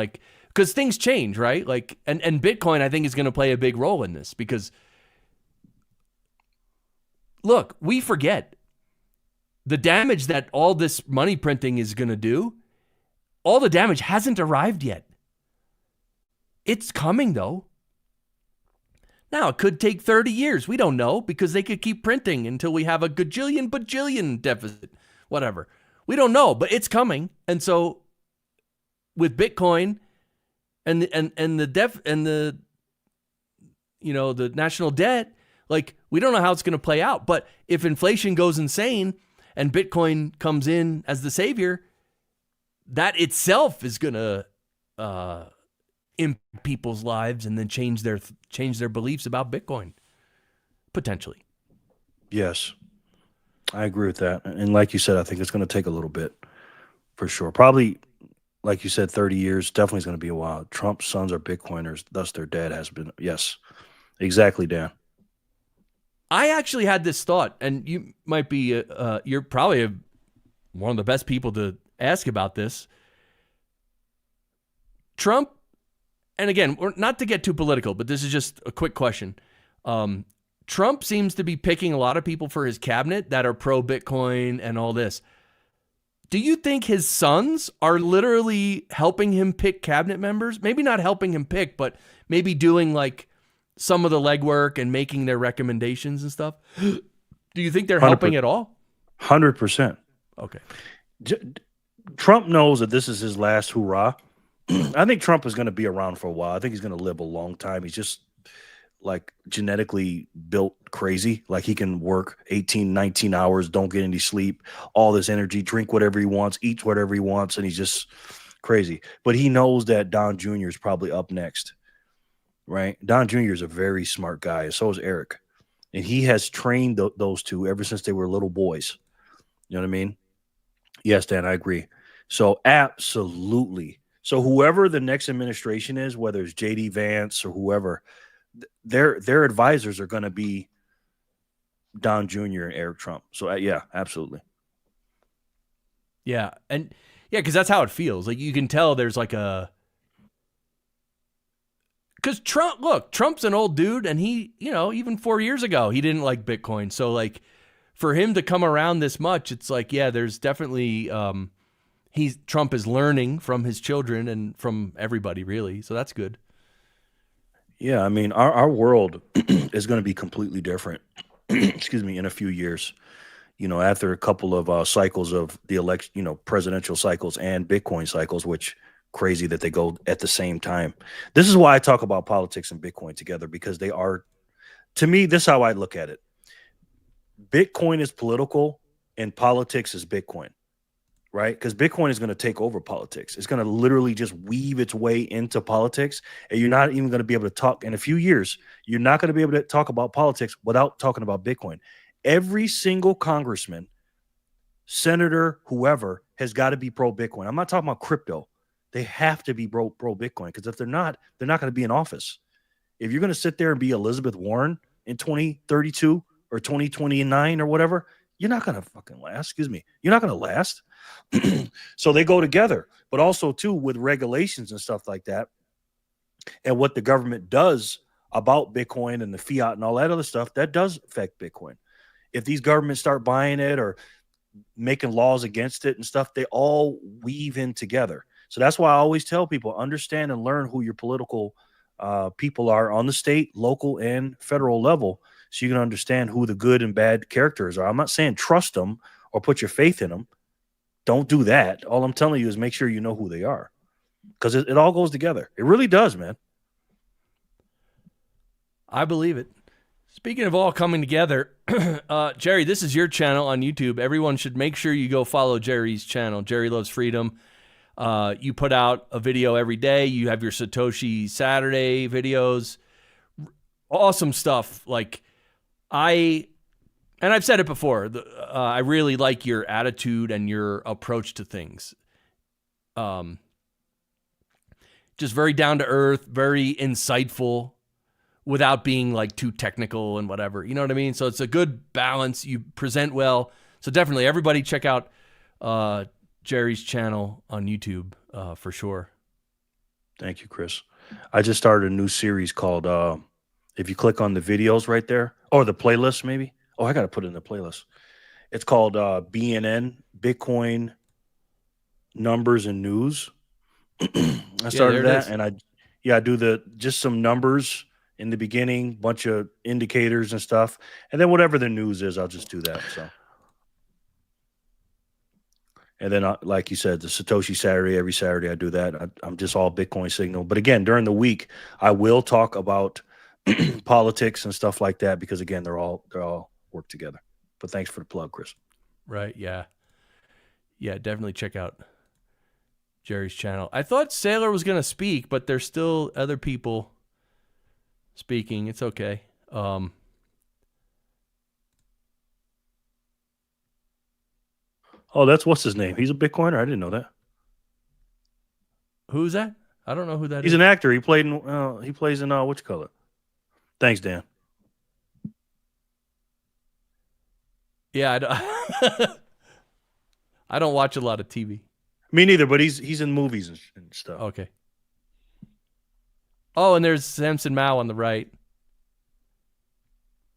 because things change, right? And Bitcoin, I think, is going to play a big role in this because, look, we forget the damage that all this money printing is going to do. All the damage hasn't arrived yet. It's coming, though. Now, it could take 30 years. We don't know because they could keep printing until we have a gajillion, bajillion deficit, whatever. We don't know, but it's coming. And so with Bitcoin and the the national debt, like, we don't know how it's going to play out. But if inflation goes insane and Bitcoin comes in as the savior, that itself is going to in people's lives and then change their beliefs about Bitcoin, potentially. Yes, I agree with that. And like you said, I think it's going to take a little bit for sure. Probably, like you said, 30 years, definitely is going to be a while. Trump's sons are Bitcoiners, thus their dad has been. Yes, exactly, Dan. I actually had this thought, and you might be, you're probably one of the best people to ask about this. Trump, and again, not to get too political, but this is just a quick question. Trump seems to be picking a lot of people for his cabinet that are pro-Bitcoin and all this. Do you think his sons are literally helping him pick cabinet members? Maybe not helping him pick, but maybe doing like some of the legwork and making their recommendations and stuff. Do you think they're helping at all? 100%. Okay. Trump knows that this is his last hurrah. I think Trump is going to be around for a while. I think he's going to live a long time. He's just like genetically built crazy. Like he can work 18, 19 hours, don't get any sleep, all this energy, drink whatever he wants, eat whatever he wants, and he's just crazy. But he knows that Don Jr. is probably up next, right? Don Jr. is a very smart guy, and so is Eric. And he has trained those two ever since they were little boys. You know what I mean? Yes, Dan, I agree. So absolutely. So whoever the next administration is, whether it's J.D. Vance or whoever, their advisors are going to be Don Jr. and Eric Trump. So yeah, absolutely. Yeah, and yeah, because that's how it feels. Like you can tell there's like a, because Trump's an old dude, and he, even 4 years ago he didn't like Bitcoin. So like for him to come around this much, it's like, yeah, there's definitely Trump is learning from his children and from everybody, really. So that's good. Yeah, I mean, our world is going to be completely different, excuse me, in a few years. After a couple of cycles of the election, presidential cycles and Bitcoin cycles, which crazy that they go at the same time. This is why I talk about politics and Bitcoin together, because they are, to me, this is how I look at it. Bitcoin is political and politics is Bitcoin. Right? Because Bitcoin is going to take over politics. It's going to literally just weave its way into politics. And you're not even going to be able to talk in a few years. You're not going to be able to talk about politics without talking about Bitcoin. Every single congressman, senator, whoever has got to be pro Bitcoin. I'm not talking about crypto. They have to be pro Bitcoin, because if they're not going to be in office. If you're going to sit there and be Elizabeth Warren in 2032 or 2029 or whatever, you're not going to fucking last. Excuse me. You're not going to last. So they go together, but also too with regulations and stuff like that, and what the government does about Bitcoin and the fiat and all that other stuff, that does affect Bitcoin. If these governments start buying it or making laws against it and stuff, they all weave in together. So that's why I always tell people, understand and learn who your political people are on the state, local, and federal level, so you can understand who the good and bad characters are. I'm not saying trust them or put your faith in them. Don't do that. All I'm telling you is make sure you know who they are, because it all goes together. It really does, man. I believe it. Speaking of all coming together, Jerry, this is your channel on YouTube. Everyone should make sure you go follow Jerry's channel. Jerry Loves Freedom. You put out a video every day. You have your Satoshi Saturday videos. Awesome stuff. Like and I've said it before, I really like your attitude and your approach to things. Just very down to earth, very insightful, without being like too technical and whatever. You know what I mean? So it's a good balance. You present well. So definitely everybody check out Jerry's channel on YouTube for sure. Thank you, Chris. I just started a new series called, if you click on the videos right there, or the playlist maybe. Oh, I got to put it in the playlist. It's called BNN, Bitcoin Numbers and News. I started that, and I do just some numbers in the beginning, bunch of indicators and stuff, and then whatever the news is, I'll just do that. So, and then, like you said, the Satoshi Saturday, every Saturday I do that. I'm just all Bitcoin signal. But again, during the week, I will talk about politics and stuff like that because again, they're all work together. But thanks for the plug, Chris. Right? Yeah. Yeah, definitely check out Jerry's channel. I thought Sailor was going to speak, but there's still other people speaking. It's okay. Oh, that's what's his name? He's a Bitcoiner. I didn't know that. Who's that? I don't know who that is. He's an actor. He played in. He plays in which color? Thanks, Dan. Yeah, I don't watch a lot of TV. Me neither, but he's in movies and stuff. Okay. Oh, and there's Samson Mao on the right.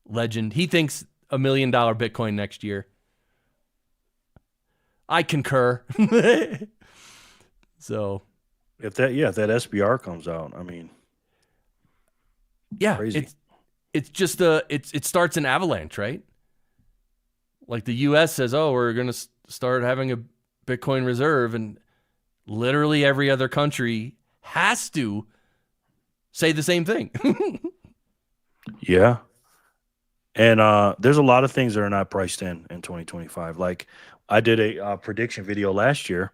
Legend. He thinks $1 million Bitcoin next year. I concur. So, if that SBR comes out, I mean, yeah, crazy. It's just it starts an avalanche, right? Like the U.S. says, oh, we're going to start having a Bitcoin reserve, and literally every other country has to say the same thing. Yeah. And there's a lot of things that are not priced in 2025. Like I did a prediction video last year,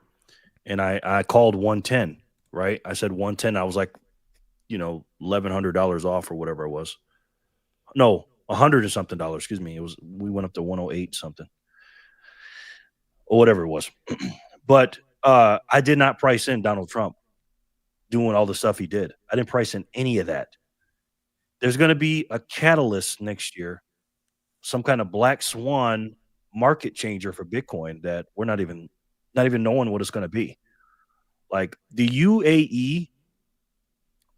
and I called 110, right? I said 110. I was like, $1,100 off or whatever it was. No, $100 and something dollars. Excuse me. We went up to 108 something or whatever it was. But I did not price in Donald Trump doing all the stuff he did. I didn't price in any of that. There's going to be a catalyst next year, some kind of black swan market changer for Bitcoin that we're not even knowing what it's going to be. Like the UAE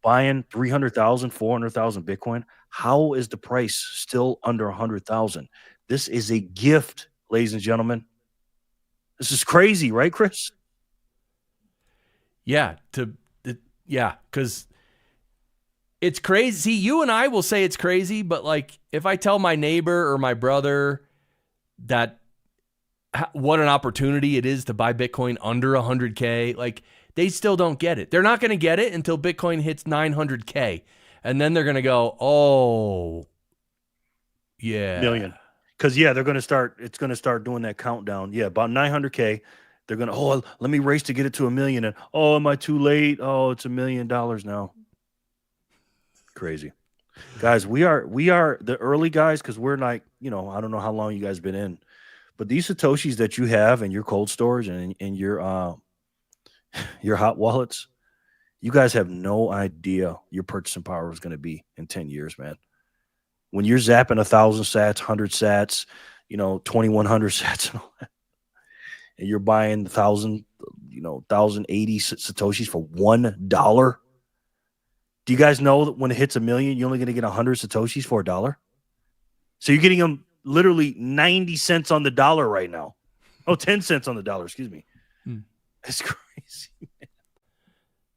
buying 300,000, 400,000 Bitcoin. How is the price still under 100,000? This is a gift, ladies and gentlemen. This is crazy, right, Chris? Yeah, because it's crazy. See, you and I will say it's crazy, but like if I tell my neighbor or my brother that what an opportunity it is to buy Bitcoin under 100K, like they still don't get it. They're not going to get it until Bitcoin hits 900K. And then they're going to go, oh, yeah. Million. Because, they're going to start, it's going to start doing that countdown. Yeah, about 900K. They're going to, let me race to get it to $1 million. And, am I too late? Oh, it's $1 million now. Crazy. Guys, we are the early guys because we're like, I don't know how long you guys been in. But these Satoshis that you have in your cold storage and your hot wallets, you guys have no idea your purchasing power is going to be in 10 years, man. When you're zapping 1,000 sats, 100 sats, 2,100 sats, and all that, and you're buying 1,080 Satoshis for $1. Do you guys know that when it hits $1 million, you're only going to get 100 Satoshis for $1? So you're getting them literally 90 cents on the dollar right now. 10 cents on the dollar, excuse me. That's crazy, man.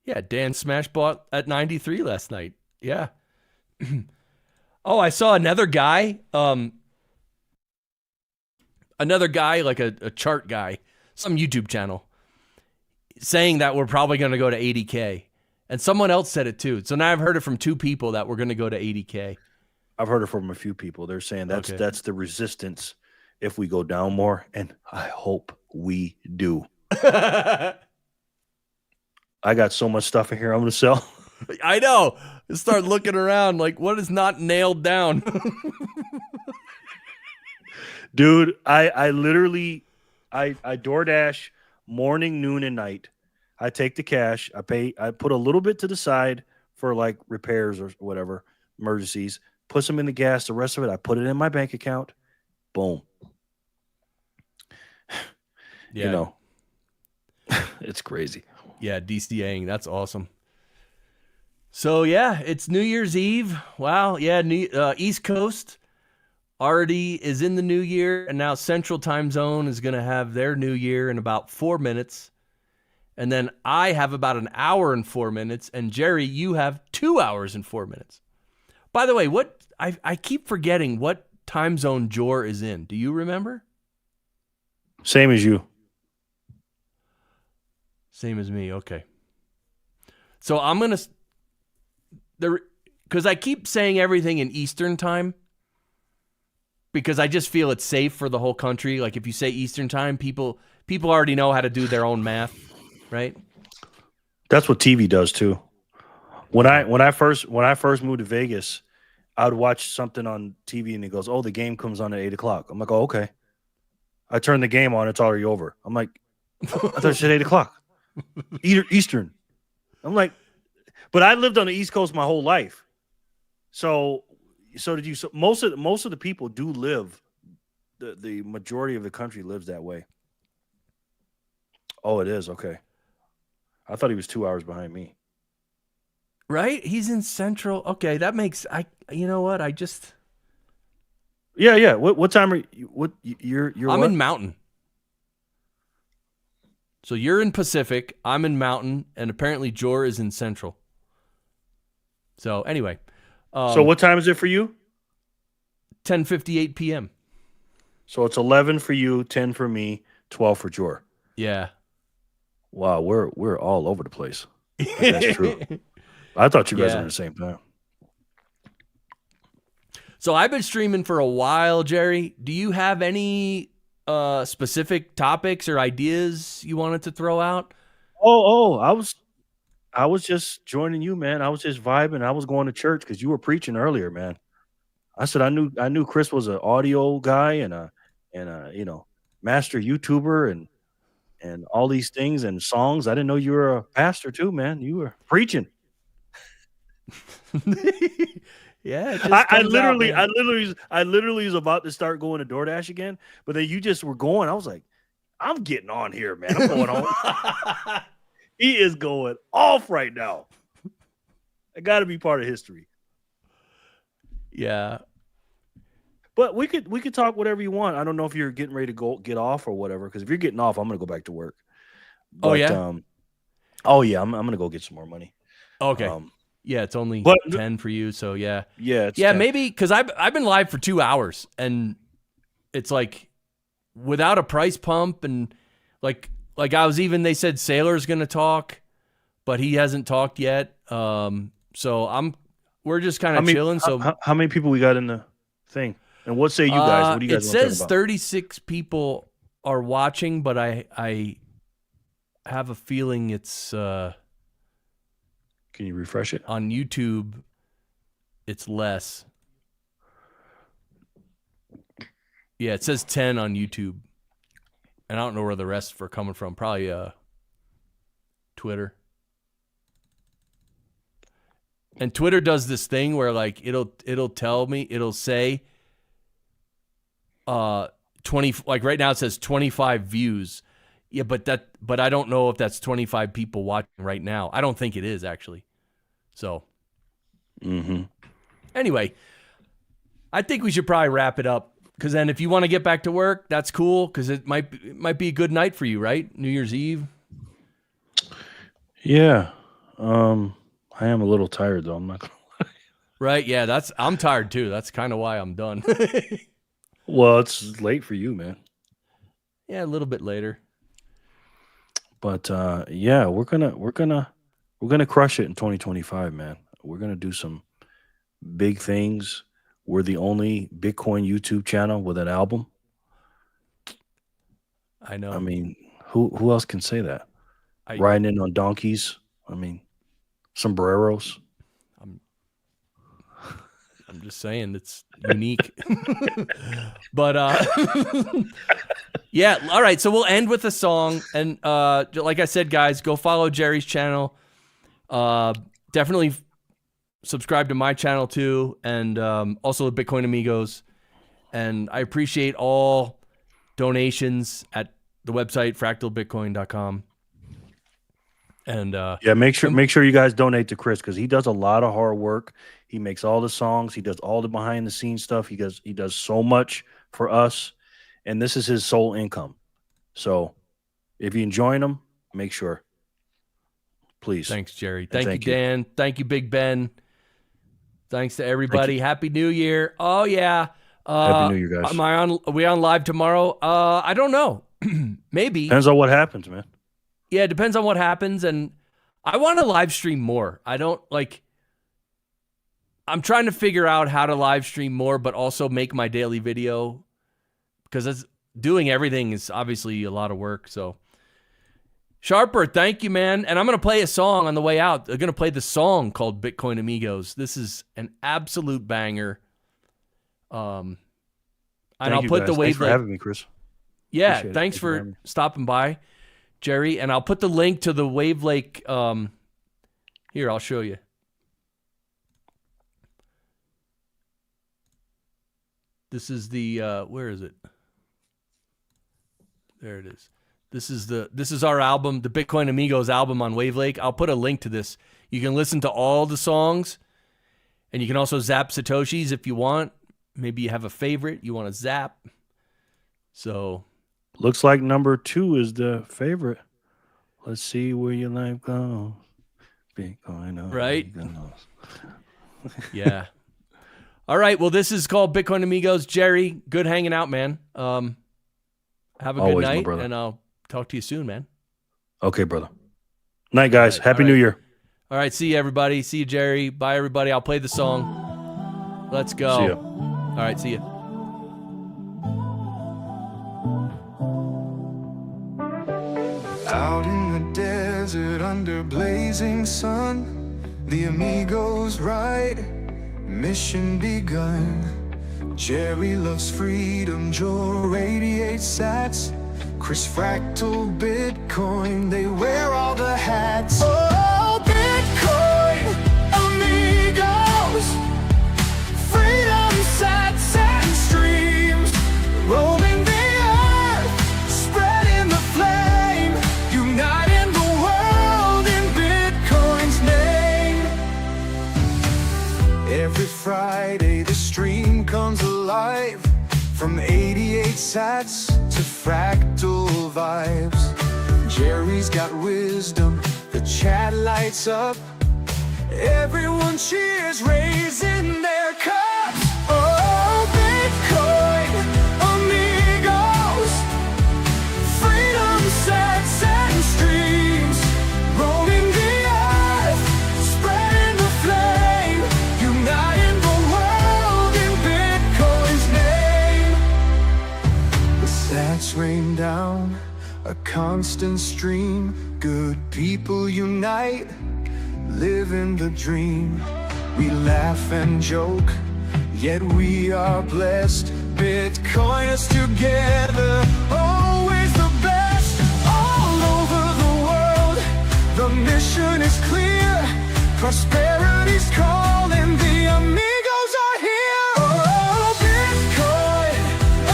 Yeah, Dan Smash bought at 93 last night. Yeah. I saw another guy, like a chart guy, some YouTube channel, saying that we're probably going to go to 80K. And someone else said it too. So now I've heard it from two people that we're going to go to 80K. I've heard it from a few people. They're saying that's the resistance if we go down more, and I hope we do. I got so much stuff in here I'm going to sell. I know. Start looking around like what is not nailed down. Dude, I literally DoorDash morning, noon, and night. I take the cash. I put a little bit to the side for like repairs or whatever, emergencies. Put some in the gas. The rest of it, I put it in my bank account. Boom. Yeah. It's crazy. Yeah, DCAing. That's awesome. So, it's New Year's Eve. Wow. Yeah, East Coast already is in the new year, and now Central Time Zone is going to have their new year in about 4 minutes. And then I have about an hour and 4 minutes, and Jerry, you have 2 hours and 4 minutes. By the way, what I keep forgetting what time zone Jor is in. Do you remember? Same as you. Same as me. Okay. So I'm gonna because I keep saying everything in Eastern time because I just feel it's safe for the whole country. Like if you say Eastern time, people already know how to do their own math, right? That's what TV does too. When I first moved to Vegas, I would watch something on TV and it goes, "Oh, the game comes on at 8:00." I'm like, "Oh, okay." I turn the game on, it's already over. I'm like, "I thought it said 8:00, Eastern." I'm like, but I lived on the East Coast my whole life, so did you. So most of the people do live. The majority of the country lives that way. Oh, it is okay. I thought he was 2 hours behind me. Right? He's in Central. Okay, that makes you know what? I just Yeah. What time are you? What you're? I'm what? in Mountain. So you're in Pacific, I'm in Mountain, and apparently Jor is in Central. So anyway. So what time is it for you? 10:58 p.m. So it's 11 for you, 10 for me, 12 for Jor. Yeah. Wow, we're all over the place. That's true. I thought you guys were in the same time. So I've been streaming for a while, Jerry. Do you have any specific topics or ideas you wanted to throw out? Oh, I was just joining you, man. I was just vibing. I was going to church because you were preaching earlier, man. I said I knew Chris was an audio guy and a master YouTuber and all these things and songs. I didn't know you were a pastor too, man. You were preaching. Yeah, I literally was about to start going to DoorDash again, but then you just were going. I was like, I'm getting on here, man. I'm going home. He is going off right now. I got to be part of history. Yeah, but we could talk whatever you want. I don't know if you're getting ready to get off or whatever. Because if you're getting off, I'm gonna go back to work. But, I'm gonna go get some more money. Okay. Yeah, it's only 10 for you, so yeah. Yeah, it's 10. Maybe Maybe because I've been live for 2 hours, and it's like without a price pump, and like I was even they said Sailor's gonna talk, but he hasn't talked yet. So we're just kind of chilling. So how many people we got in the thing? And what say you guys? What do you guys? It want to talk says about? 36 people are watching, but I have a feeling it's. Can you refresh it? On YouTube, it's less. Yeah, it says 10 on YouTube. And I don't know where the rest are coming from. Probably Twitter. And Twitter does this thing where like it'll tell me, it'll say 20, like right now it says 25 views. Yeah, but I don't know if that's 25 people watching right now. I don't think it is actually. So, Anyway, I think we should probably wrap it up because then if you want to get back to work, that's cool because it might be a good night for you, right? New Year's Eve. Yeah, I am a little tired though. I'm not gonna lie. Right? Yeah, I'm tired too. That's kind of why I'm done. Well, it's late for you, man. Yeah, a little bit later. But yeah, we're gonna crush it in 2025, man. We're gonna do some big things. We're the only Bitcoin YouTube channel with an album. I know. I mean, who else can say that? Riding in on donkeys. I mean, sombreros. I'm just saying it's unique. But yeah, all right. So we'll end with a song. And like I said, guys, go follow Jerry's channel. Definitely subscribe to my channel too. And also the Bitcoin Amigos. And I appreciate all donations at the website, fractalbitcoin.com. And yeah, make sure you guys donate to Chris because he does a lot of hard work. He makes all the songs. He does all the behind the scenes stuff. He does so much for us, and this is his sole income. So, if you're enjoying him, make sure. Please. Thanks, Jerry. Thank you, Dan. Thank you, Big Ben. Thanks to everybody. Happy New Year. Oh yeah. Happy New Year, guys. Are we on live tomorrow? I don't know. Maybe. Depends on what happens, man. Yeah, it depends on what happens, and I want to live stream more. I'm trying to figure out how to live stream more, but also make my daily video, because doing everything is obviously a lot of work. So, Sharper, thank you, man. And I'm going to play a song on the way out. I'm going to play the song called Bitcoin Amigos. This is an absolute banger. And I'll put the Thanks for having me, Chris. Yeah, Appreciate it. thanks Thank you for for having me. stopping by, Jerry. And I'll put the link to the Wave Lake. Here, I'll show you. This is the where is it? There it is. This is our album, the Bitcoin Amigos album on Wave Lake. I'll put a link to this. You can listen to all the songs, and you can also zap Satoshis if you want. Maybe you have a favorite you want to zap. So, looks like number 2 is the favorite. Let's see where your life goes. Bitcoin, right? Yeah. All right. Well, this is called Bitcoin Amigos. Jerry, good hanging out, man. Have a good Always, my night, brother. and I'll talk to you soon, man. Okay, brother. Night, guys. All Happy right. New Year. All right. See you, everybody. See you, Jerry. Bye, everybody. I'll play the song. Let's go. See ya. All right. See you. Out in the desert under blazing sun, the Amigos ride, mission begun. Jerry loves freedom, Joe radiates sats, Chris Fractal, Bitcoin, they wear all the hats. Oh, Bitcoin, Amigos, freedom, sats, and streams, roaming the earth, spreading the flame, uniting the world in Bitcoin's name. Every Friday the stream comes alive, from 88 sats to fractal vibes. Jerry's got wisdom, the chat lights up, everyone cheers, raising their cups. Oh, Bitcoin, Amigos, freedom, sets, and streams, roaming the earth, spreading the flame, uniting the world in Bitcoin's name. The sats rain down, a constant stream, good people unite, living the dream. We laugh and joke, yet we are blessed. Bitcoiners together, always the best. All over the world, the mission is clear. Prosperity's calling, the Amigos are here. Oh, Bitcoin,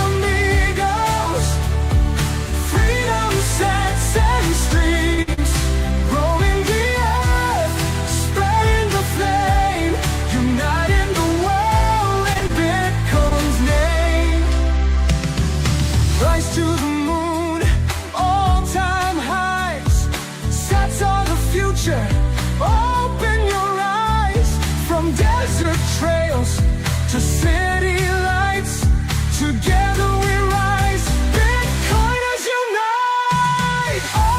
Amigos, freedom, sets, and streams, roaming the earth, spreading the flame, uniting the world in Bitcoin's name. Rise to the moon, all-time highs, sats are the future, open your eyes. From desert trails to city lights, together we rise, Bitcoiners unite. Oh,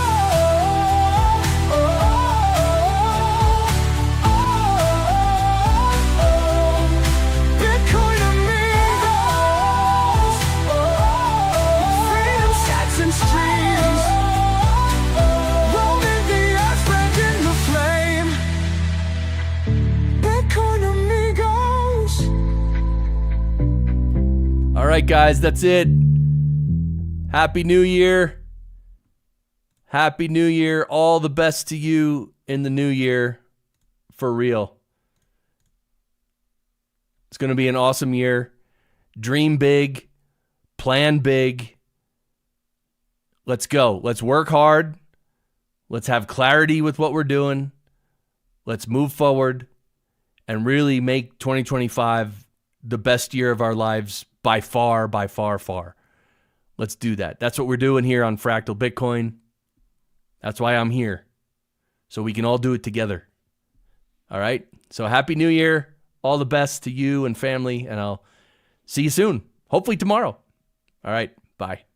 oh, oh, oh, Bitcoin Amigos. Freedom, sats, and streams, roaming the earth, spreading the flame, Bitcoin Amigos. All right, guys, that's it. Happy New Year. Happy New Year. All the best to you in the new year. For real. It's going to be an awesome year. Dream big. Plan big. Let's go. Let's work hard. Let's have clarity with what we're doing. Let's move forward and really make 2025 the best year of our lives by far, far. Let's do that. That's what we're doing here on Fractal Bitcoin. That's why I'm here. So we can all do it together. All right? So happy New Year. all the best to you and family, and I'll see you soon. Hopefully tomorrow. All right. Bye.